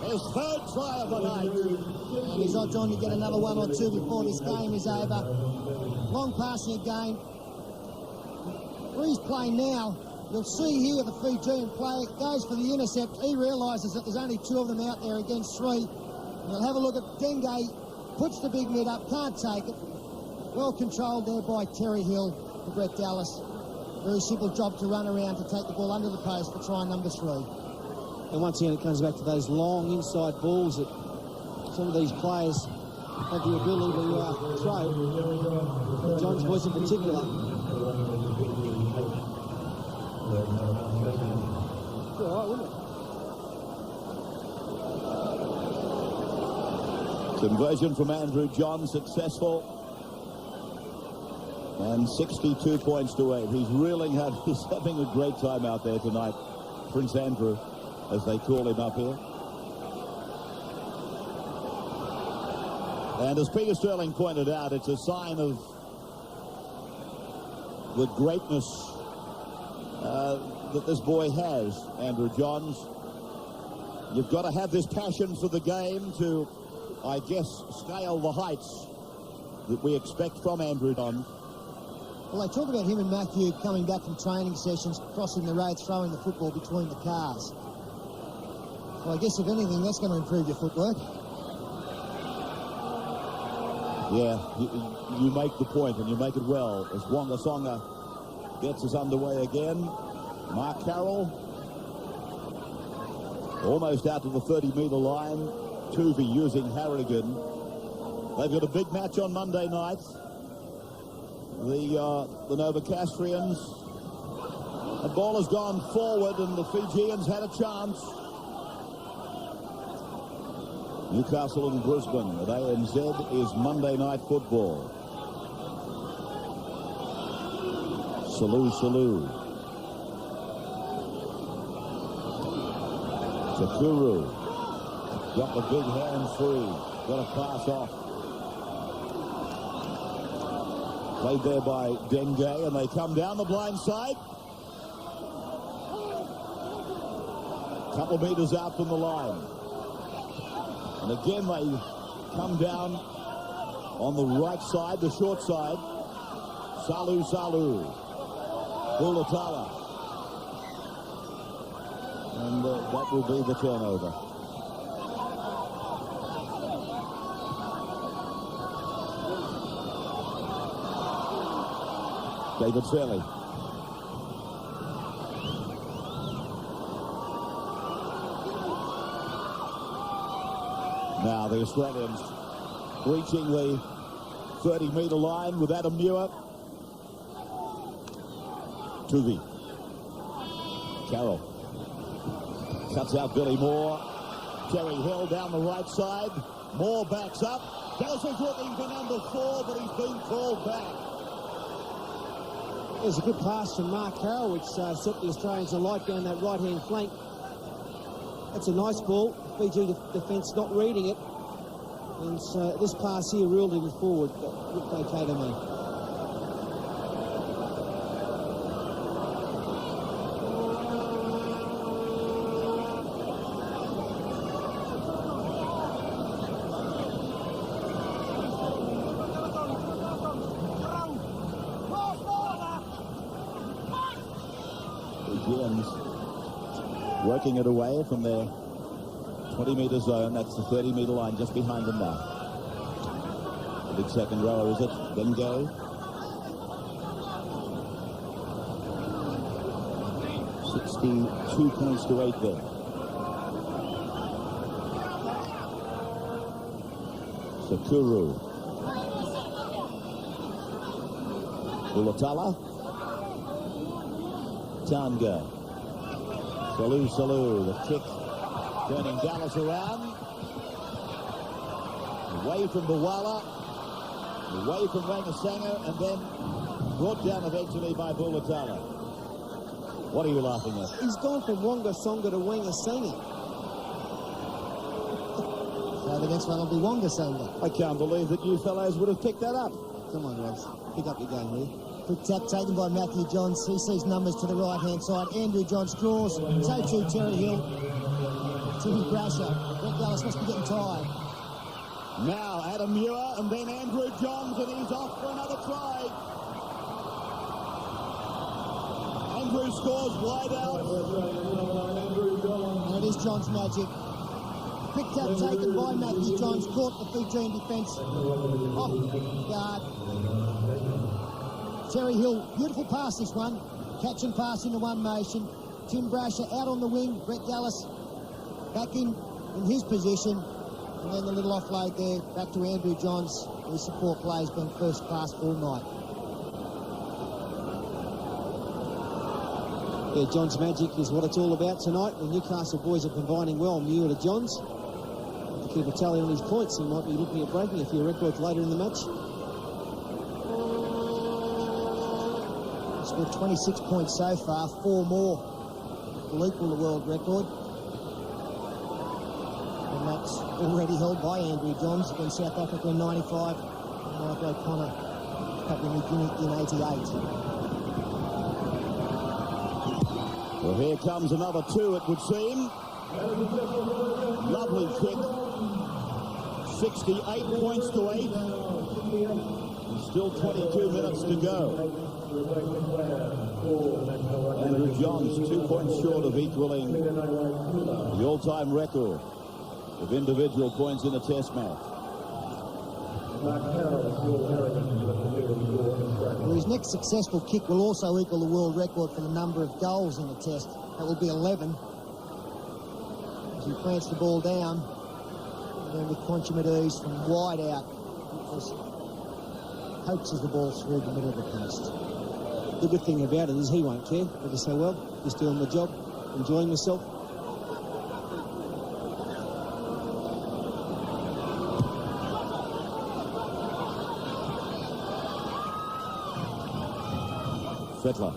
his 3rd try of the night. And he's odds on to get another 1 or 2 before this game is over. Long passing again. Freeze play now. You'll see here the Fijian player goes for the intercept. He realises that there's only 2 of them out there against 3. And you'll have a look at Denge. Puts the big mid up, can't take it. Well controlled there by Terry Hill for Brett Dallas. Very simple job to run around to take the ball under the post for try number 3. And once again, it comes back to those long inside balls that some of these players have the ability to throw. John's boys in particular. It's all right, wouldn't it? Conversion from Andrew John successful. And 62 points to 8. He's having a great time out there tonight. Prince Andrew, as they call him up here. And as Peter Sterling pointed out, it's a sign of the greatness that this boy has, Andrew Johns. You've got to have this passion for the game to, I guess, scale the heights that we expect from Andrew Johns. Well, they talk about him and Matthew coming back from training sessions, crossing the road, throwing the football between the cars. Well, I guess, if anything, that's going to improve your footwork. Yeah, you make the point, and you make it well, as Wonga Songa gets us underway again. Mark Carroll, almost out to the 30-metre line. Tuvey using Harrigan. They've got a big match on Monday night. The Novocastrians. The ball has gone forward, and the Fijians had a chance. Newcastle and Brisbane at ANZ is Monday Night Football. Salou. Takuru got the big hand free. Got a pass off. Played there by Dengay, and they come down the blind side. Couple meters out from the line. And again they come down on the right side, the short side. Salu. Bulatala. And that will be the turnover. David Fairley. Now the Australians reaching the 30-metre line with Adam Muir. Tuvey. Carroll. Cuts out Billy Moore. Terry Hill down the right side. Moore backs up. Dallas is looking for number 4, but he's been called back. There's a good pass from Mark Carroll, which set the Australians alight down that right-hand flank. That's a nice ball. Fiji defence not reading it. And so this pass here ruled him forward. That looked okay to me. Working it away from their 20-metre zone. That's the 30-metre line just behind them now. The big second rower, is it? Dengay. 62 points to 8 there. Sakuru. Bulatala. Tanga. Salu, the kick, turning Dallas around. Away from Bawala, away from Rangasanga, and then brought down eventually by Bulatala. What are you laughing at? He's gone from Wangasonga to Wangasanga. So the next one will be Wangasonga. I can't believe that you fellows would have picked that up. Come on, Rex. Pick up your game, will you? Quick tap taken by Matthew Johns. He sees numbers to the right-hand side. Andrew Johns draws. So too Terry Hill. Timmy Brasher. Brett Dallas must be getting tired. Now Adam Muir and then Andrew Johns, and he's off for another try. Andrew scores wide out. And it is Johns' magic. Quick tap taken by Matthew Johns. Caught the Fijian defence. Off guard. Terry Hill, beautiful pass this one. Catch and pass into one motion. Tim Brasher out on the wing. Brett Dallas back in his position. And then the little offload there back to Andrew Johns. His support play has been first class all night. Yeah, Johns' magic is what it's all about tonight. The Newcastle boys are combining well. Muir to Johns. To keep a tally on his points, he might be looking at breaking a few records later in the match. Scored 26 points so far, 4 more will equal the world record. And that's already held by Andrew Johns against South Africa in 95, and Mike O'Connor, Papua New Guinea in 88. Well, here comes another 2, it would seem. Lovely kick. 68 points to 8. And still 22 minutes to go. Andrew Johns 2 points short of equaling the all-time record of individual points in a test match. Well, his next successful kick will also equal the world record for the number of goals in a test. That will be 11. As he plants the ball down, and then with consummate ease from wide out, just coaxes the ball through the middle of the post. The good thing about it is he won't care. He'll just say, well, just doing my job, enjoying myself. Fittler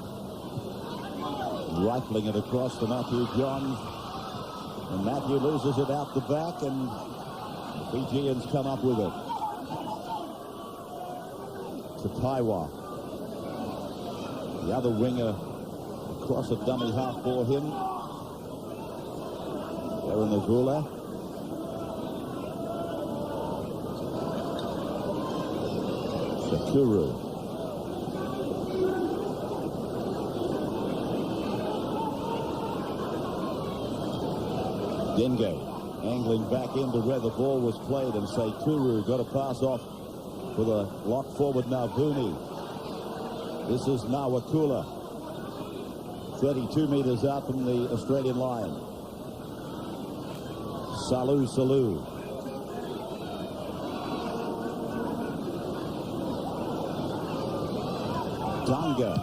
rifling it across to Matthew Johns, and Matthew loses it out the back, and the Fijians come up with it. To Taiwa. The other winger across a dummy half for him. Aaron Avula. Sakuru. Denge angling back into where the ball was played, and Sakuru got a pass off with a lock forward Navuni. This is Nawakula, 32 metres out from the Australian line. Salu. Tonga.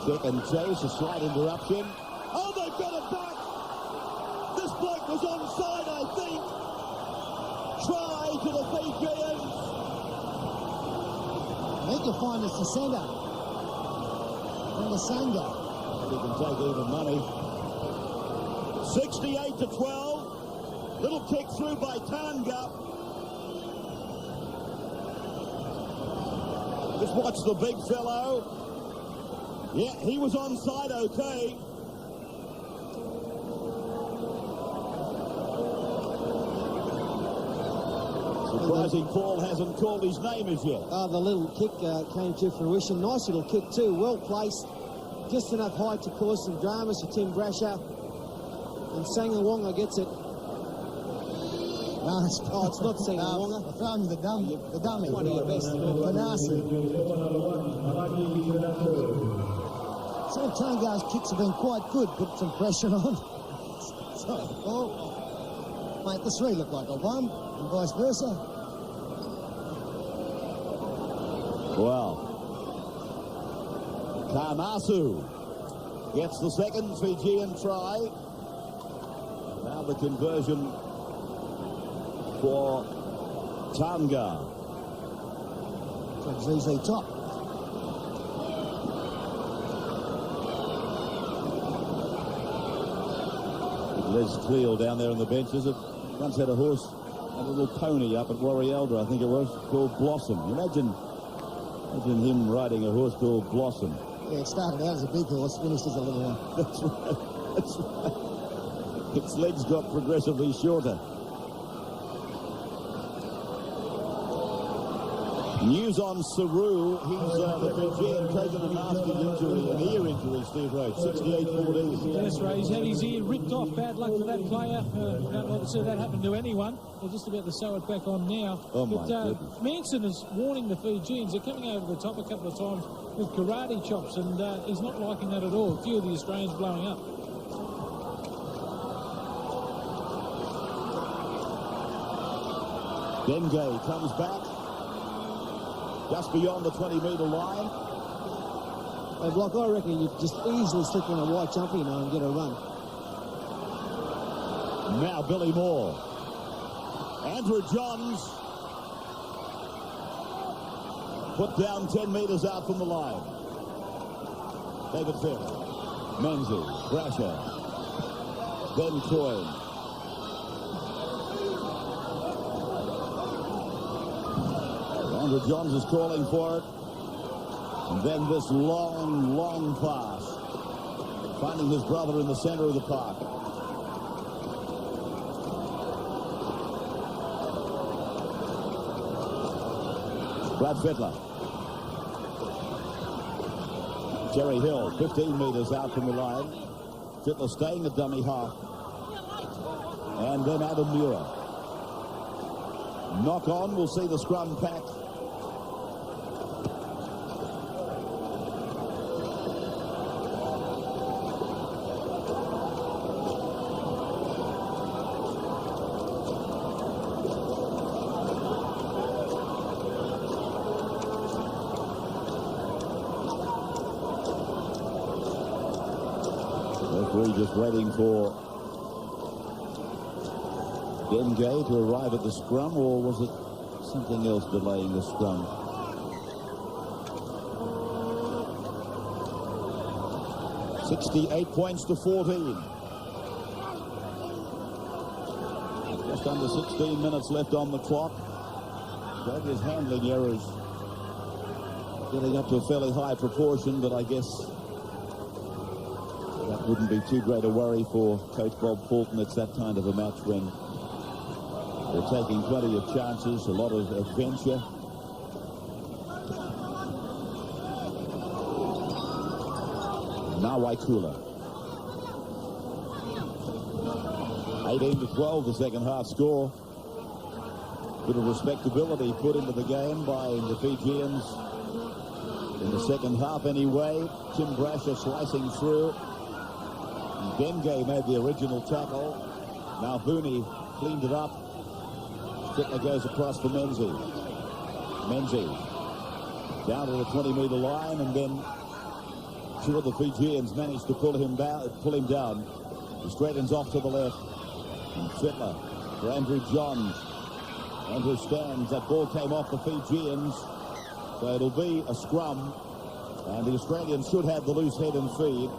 Kick and chase, a slight interruption. Oh, they've got it back! This bloke was onside, I think. Try to the Fijians. I think you'll find it's the centre. Sanga. He can take even money. 68-12. Little kick through by Tonga. Just watch the big fellow. Yeah, he was onside, okay. Surprising Paul hasn't called his name as yet. The little kick came to fruition. Nice little kick too, well placed. Just enough height to cause some dramas for Tim Brasher. And Sangawonga gets it. No, it's not Sangawonga. I found the dummy. One of your best. Ganassi. So Tonga's kicks have been quite good. Put some pressure on. Make the three look like a one, and vice versa. Well, Kamasu gets the second Fijian try. Now the conversion for Tonga. From ZZ Top. Les Cleal down there on the benches. It once had a horse, a little pony up at Warrielda, I think it was, called Blossom. Imagine him riding a horse called Blossom. Yeah, it started out as a big horse, finished as a little one. That's right. That's right. Its legs got progressively shorter. News on Saru. He's the Fijian taken a nasty injury, an ear injury, Steve Roach, 68-14. Yes, Ray, he's had his ear ripped off. Bad luck for that player. Don't like to see that happen to anyone. They're just about to sew it back on now. Oh, my goodness. Manson is warning the Fijians. They're coming over the top a couple of times with karate chops, and he's not liking that at all. A few of the Australians blowing up. Denge comes back. Just beyond the 20-metre line. Hey, Block, I reckon you just easily slip on a white jumper, you know, and get a run. Now Billy Moore. Andrew Johns put down 10 metres out from the line. David Fitt. Menzies. Brasher. Ben Coyne. Andrew Johns is calling for it. And then this long pass. Finding his brother in the center of the park. Brad Fittler. Jerry Hill, 15 metres out from the line. Fittler staying at dummy half. And then Adam Muir. Knock on, we'll see the scrum pack. Referee just waiting for Denge to arrive at the scrum, or was it something else delaying the scrum? $68 points to 14. Just under 16 minutes left on the clock. That is handling errors getting up to a fairly high proportion, but I guess that wouldn't be too great a worry for Coach Bob Fulton. It's that kind of a match when they're taking plenty of chances, a lot of adventure. Now Waikula. 18-12, the second half score. Bit of respectability put into the game by the Fijians in the second half anyway. Tim Brasher slicing through. Benge made the original tackle. Now Vuni cleaned it up. Fittler goes across for Menzies. Menzies down to the 20-meter line, and then two of the Fijians managed to pull him down. He straightens off to the left. And Fittler for Andrew Johns. Andrew stands. That ball came off the Fijians. So it'll be a scrum. And the Australians should have the loose head and feed.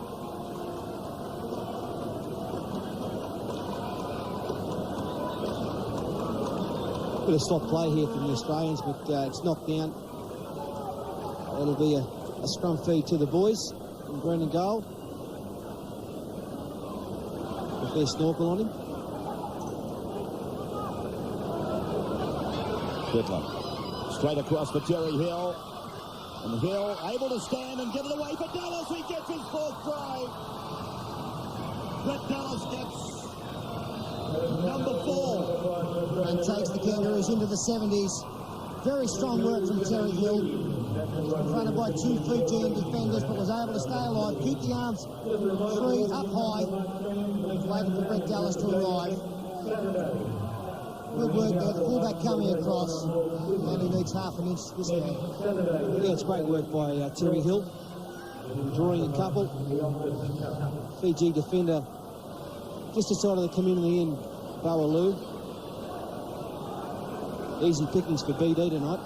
Bit of soft play here from the Australians, but it's knocked down. It'll be a scrum feed to the boys in green and gold. With their snorkel on him. Fittler straight across for Terry Hill. And Hill able to stand and give it away for Dallas. He gets his fourth try. Brett Dallas gets number 4. And takes the Kangaroos into the 70s. Very strong work from Terry Hill. Confronted by two Fijian defenders, but was able to stay alive. Keep the arms free, up high. Waiting for Brett Dallas to arrive. Good work there. The fullback coming across. And he needs half an inch this game. Yeah, it's great work by Terry Hill. Drawing a couple. Fiji defender just decided to come in the end. Bawaloo. Easy pickings for BD tonight.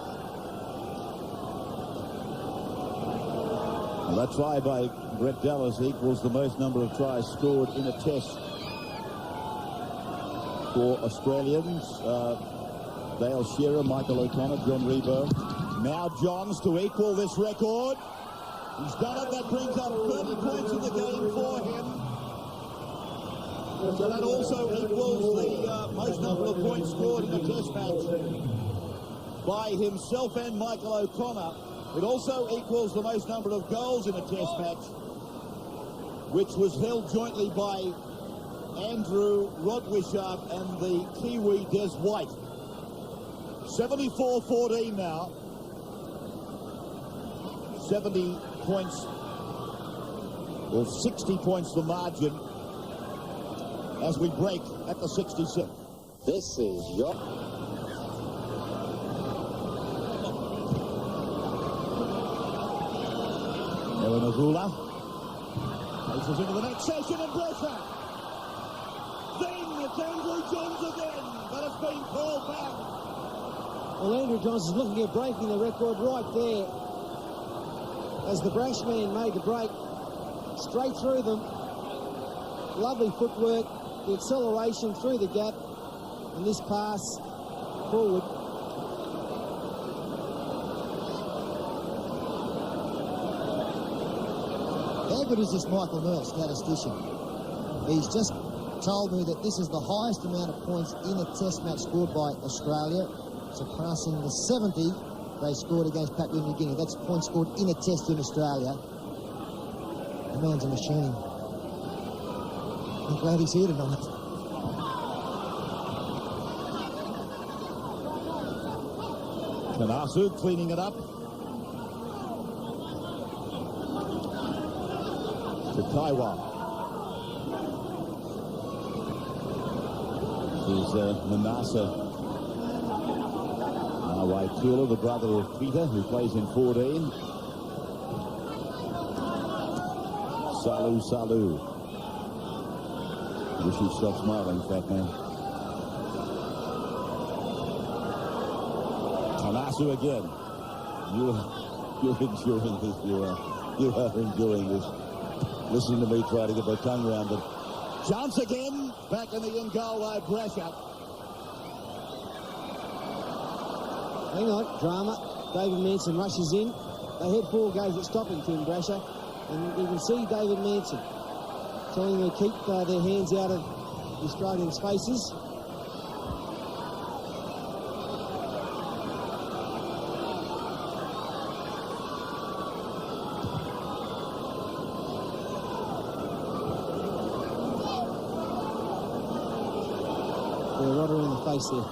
Well, that try by Brett Dallas equals the most number of tries scored in a test for Australians. Dale Shearer, Michael O'Connor, John Rebo. Now Johns to equal this record. He's done it. That brings up 30 points in the game for him. So that also equals the most number of points scored in a test match by himself and Michael O'Connor. It also equals the most number of goals in a test match, which was held jointly by Andrew Rod Wishart and the Kiwi Des White. 74-14 now. 70 points, or 60 points the margin as we break at the 66. This is your... Aaron Avula places into the next session and pressure. Then it's Andrew Johns again, but it's been called back. Well, Andrew Johns is looking at breaking the record right there. As the brash man made the break, straight through them. Lovely footwork, the acceleration through the gap, and this pass forward. How good is this Michael Merle, statistician? He's just told me that this is the highest amount of points in a test match scored by Australia, surpassing the 70 they scored against Papua New Guinea. That's points scored in a test in Australia. The man's a machine. I'm glad he's here tonight. Kanasu cleaning it up. To Taiwan. Here's Manasa. Waikula, the brother of Peter, who plays in 14. Salu. Wish he'd stop smiling, fat man. Kanasu again. You're enjoying this. You are enjoying this. Listen to me try to get my tongue around it. Chance again. Back in the in goal by Brasher. Hang on, drama. David Manson rushes in. They had 4 goes at stopping Tim Brasher, and you can see David Manson telling them to keep their hands out of the Australian spaces. They're right around the face there.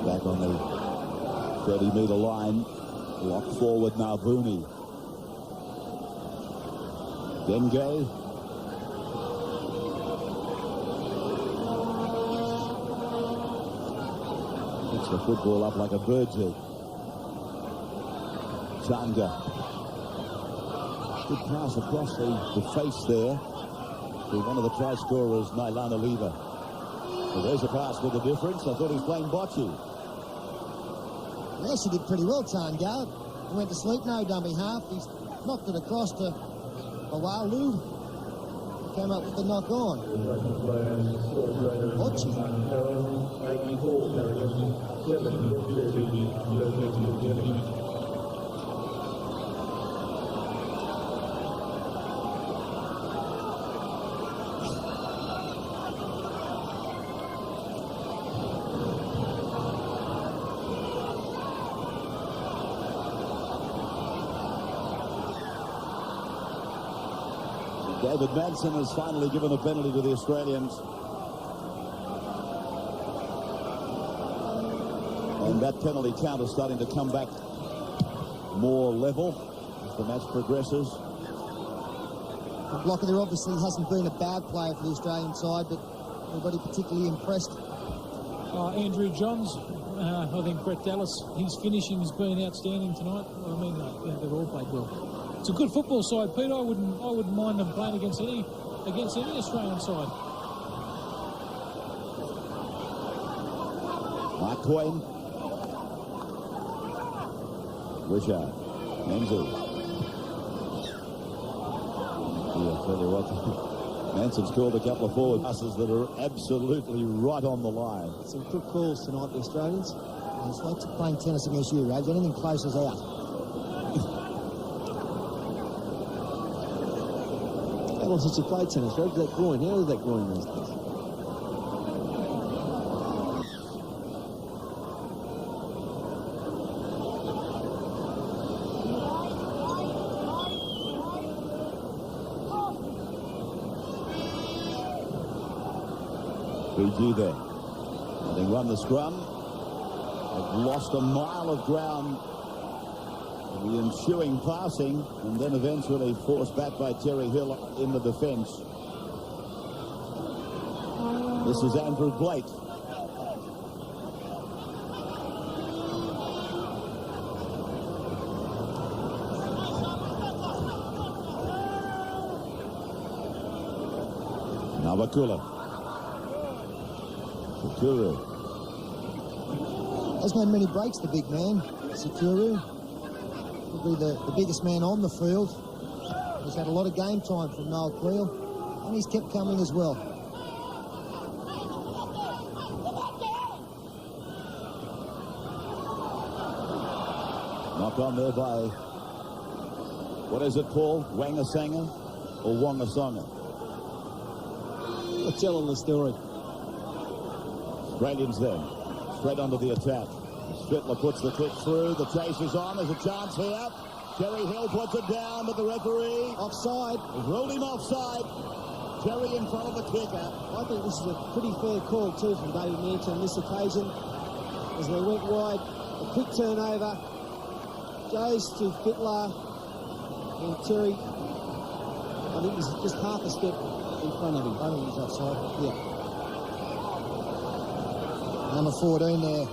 Back on the 30-metre line. Locked forward now, Booney. Denge. Picks the football up like a bird's egg. Changa. Good pass across the face there to one of the try scorers, Nailana Lever. So there's a pass with a difference. I thought he was playing bocce. Yes, he did pretty well, Tanga. He went to sleep, no dummy half. He's knocked it across to Awalu. Came up with the knock on. Bocce. David Manson has finally given a penalty to the Australians. And that penalty count is starting to come back more level as the match progresses. The blocker there obviously hasn't been a bad player for the Australian side, but nobody particularly impressed. Andrew Johns, I think Brett Dallas, his finishing has been outstanding tonight. I mean, they've all played well. It's a good football side, Pete. I wouldn't mind them playing against any Australian side. Mark Twain. Richard. Menzel. Yeah, tell you what. Manson's called a couple of forward passes that are absolutely right on the line. Some good calls tonight, the Australians. It's like playing tennis against you, Raj. Anything close is out. How long since you played tennis, Raj? That groin, how is that groin these days? Fiji there. Having won the scrum, have lost a mile of ground in the ensuing passing, and then eventually forced back by Terry Hill in the defence. This is Andrew Blake. Navakula. Sakuru. Hasn't had many breaks, the big man, Sakuru. Probably the biggest man on the field. He's had a lot of game time from Noel Creel, and he's kept coming as well. Knocked on there by, what is it, Paul? Wangasanga or Wangasonga? We're telling the story. Australians then, straight onto the attack. Spittler puts the kick through. The chase is on. There's a chance here. Terry Hill puts it down, but the referee Offside. has ruled him offside. Terry in front of the kicker. I think this is a pretty fair call, too, from David Manson on this occasion. As they went wide, a quick turnover goes to Fittler and Terry. I think he's just half a step in front of him. I think he's offside. Yeah. Number 14 there,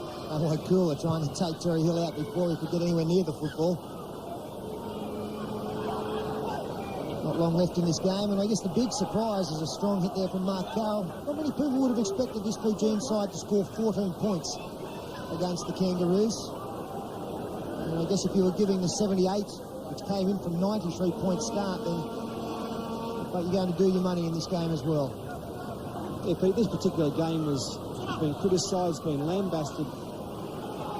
Cooler, trying to take Terry Hill out before he could get anywhere near the football. Not long left in this game, and I guess the big surprise is a strong hit there from Mark Carroll. Not many people would have expected this Fijian side to score 14 points against the Kangaroos. And I guess if you were giving the 78, which came in from 93-point start, then but you're going to do your money in this game as well. Yeah, Pete, this particular game was It's been criticised, been lambasted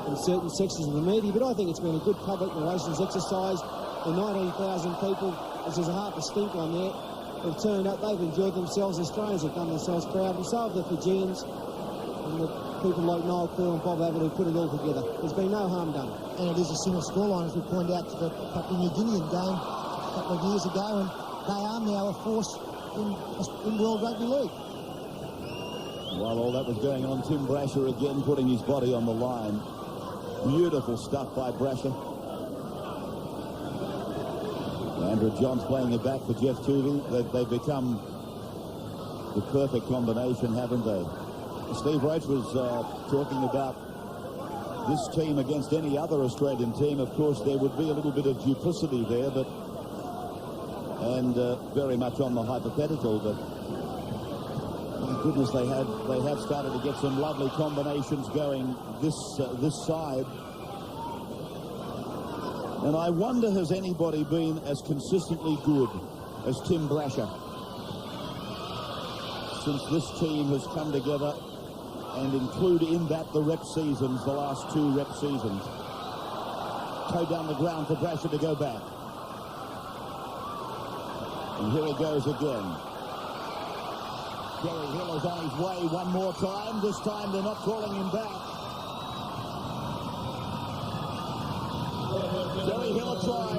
in certain sections of the media, but I think it's been a good public relations exercise. The 19,000 people, this is a half a stink on there, have turned up, they've enjoyed themselves. Australians have done themselves proud, and so have the Fijians, and the people like Noel Crew and Bob Abbott who put it all together. There's been no harm done. And it is a similar scoreline, as we pointed out, to the Papua New Guinean game a couple of years ago, and they are now a force in World Rugby League. While all that was going on, Tim Brasher again putting his body on the line. Beautiful stuff by Brasher. Andrew Johns playing it back for Jeff Tuvey. They've become the perfect combination, haven't they? Steve Roach was talking about this team against any other Australian team. Of course, there would be a little bit of duplicity there, but very much on the hypothetical. But my goodness, they have started to get some lovely combinations going this side. And I wonder, has anybody been as consistently good as Tim Brasher since this team has come together, and include in that the rep seasons, the last 2 rep seasons. Toe down the ground for Brasher to go back. And here he goes again. Gary Hill is on his way one more time. This time they're not calling him back. Gary Hill a try.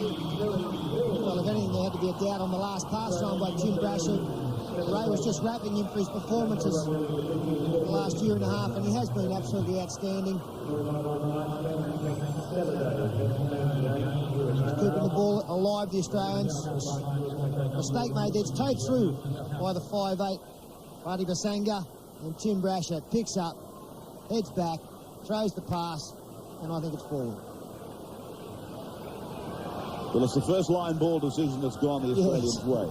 Well, if anything, there had to be a doubt on the last pass thrown by Tim Brasher. Ray was just rapping him for his performances the last year and a half, and he has been absolutely outstanding. He's keeping the ball alive, the Australians. Mistake made there. It's towed through by the 5'8", Radi Basanga, and Tim Brasher picks up, heads back, throws the pass, and I think it's forward. Well, it's the first line ball decision that's gone the Australians' way.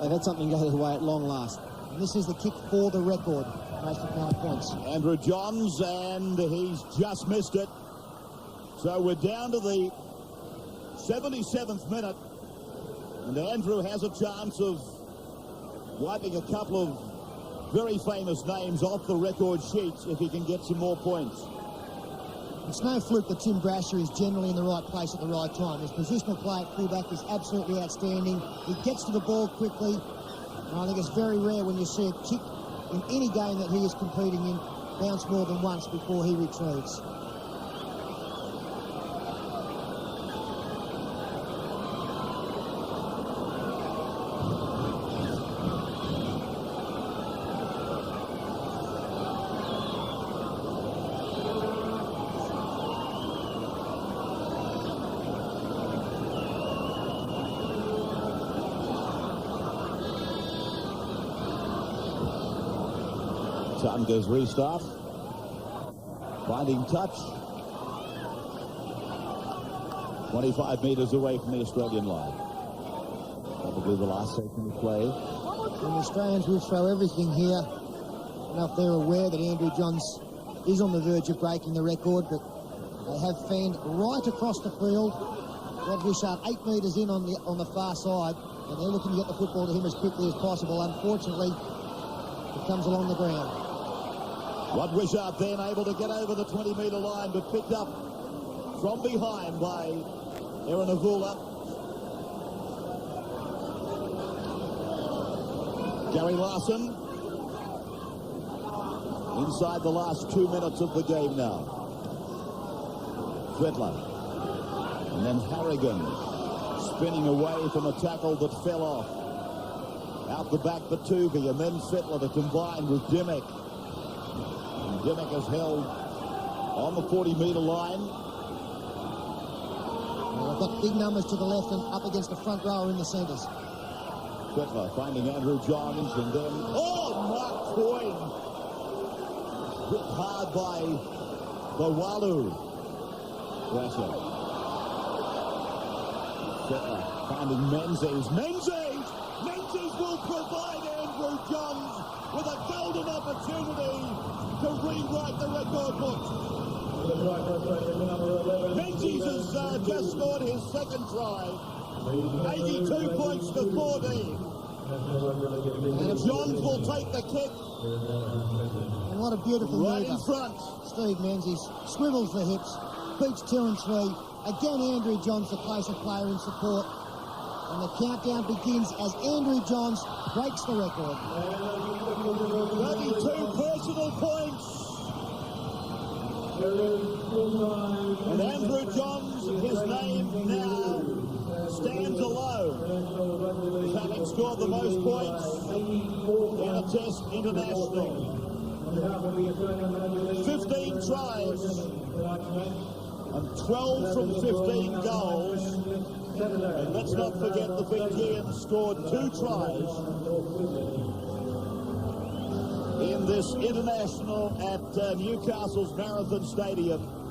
They've had something go their way at long last. And this is the kick for the record. Most amount of points. Andrew Johns, and he's just missed it. So we're down to the 77th minute. And Andrew has a chance of wiping a couple of very famous names off the record sheets if he can get some more points. It's no fluke that Tim Brasher is generally in the right place at the right time. His positional play at fullback is absolutely outstanding. He gets to the ball quickly, and I think it's very rare when you see a kick in any game that he is competing in bounce more than once before he retrieves. Goes restart, finding touch, 25 metres away from the Australian line. Probably the last section of play. And the Australians will throw everything here. I don't know if they're aware that Andrew Johns is on the verge of breaking the record, but they have fanned right across the field. Rod Wishart 8 metres in on the far side, and they're looking to get the football to him as quickly as possible. Unfortunately, it comes along the ground. Rod Wishart then able to get over the 20-metre line, but picked up from behind by Aaron Avula. Gary Larson inside the last 2 minutes of the game now. Fittler. And then Harrigan spinning away from a tackle that fell off. Out the back for Tuvey, and then Fittler to combine with Dimmick. Dimmick is held on the 40-metre line. Well, they've got big numbers to the left and up against the front row in the centres. Fittler finding Andrew Johns, and then, Mark Coyne. Hit hard by Bawalu. Brasher. Fittler finding Menzies. Menzies will provide Andrew Johns with a golden opportunity to rewrite the record books. Menzies has just scored his second try. 82 points to 14. And Johns will take the kick. And what a beautiful Right move. in front. Steve Menzies swivels the hips, beats 2 and 3. Again, Andrew Johns, the closer player in support. And the countdown begins as Andrew Johns breaks the record. 32 personal points. And Andrew Johns, his name now stands alone, having scored the most points in a Test international. 15 tries and 12 from 15 goals. And let's not forget the Fijians scored 2 tries in this international at Newcastle's Marathon Stadium.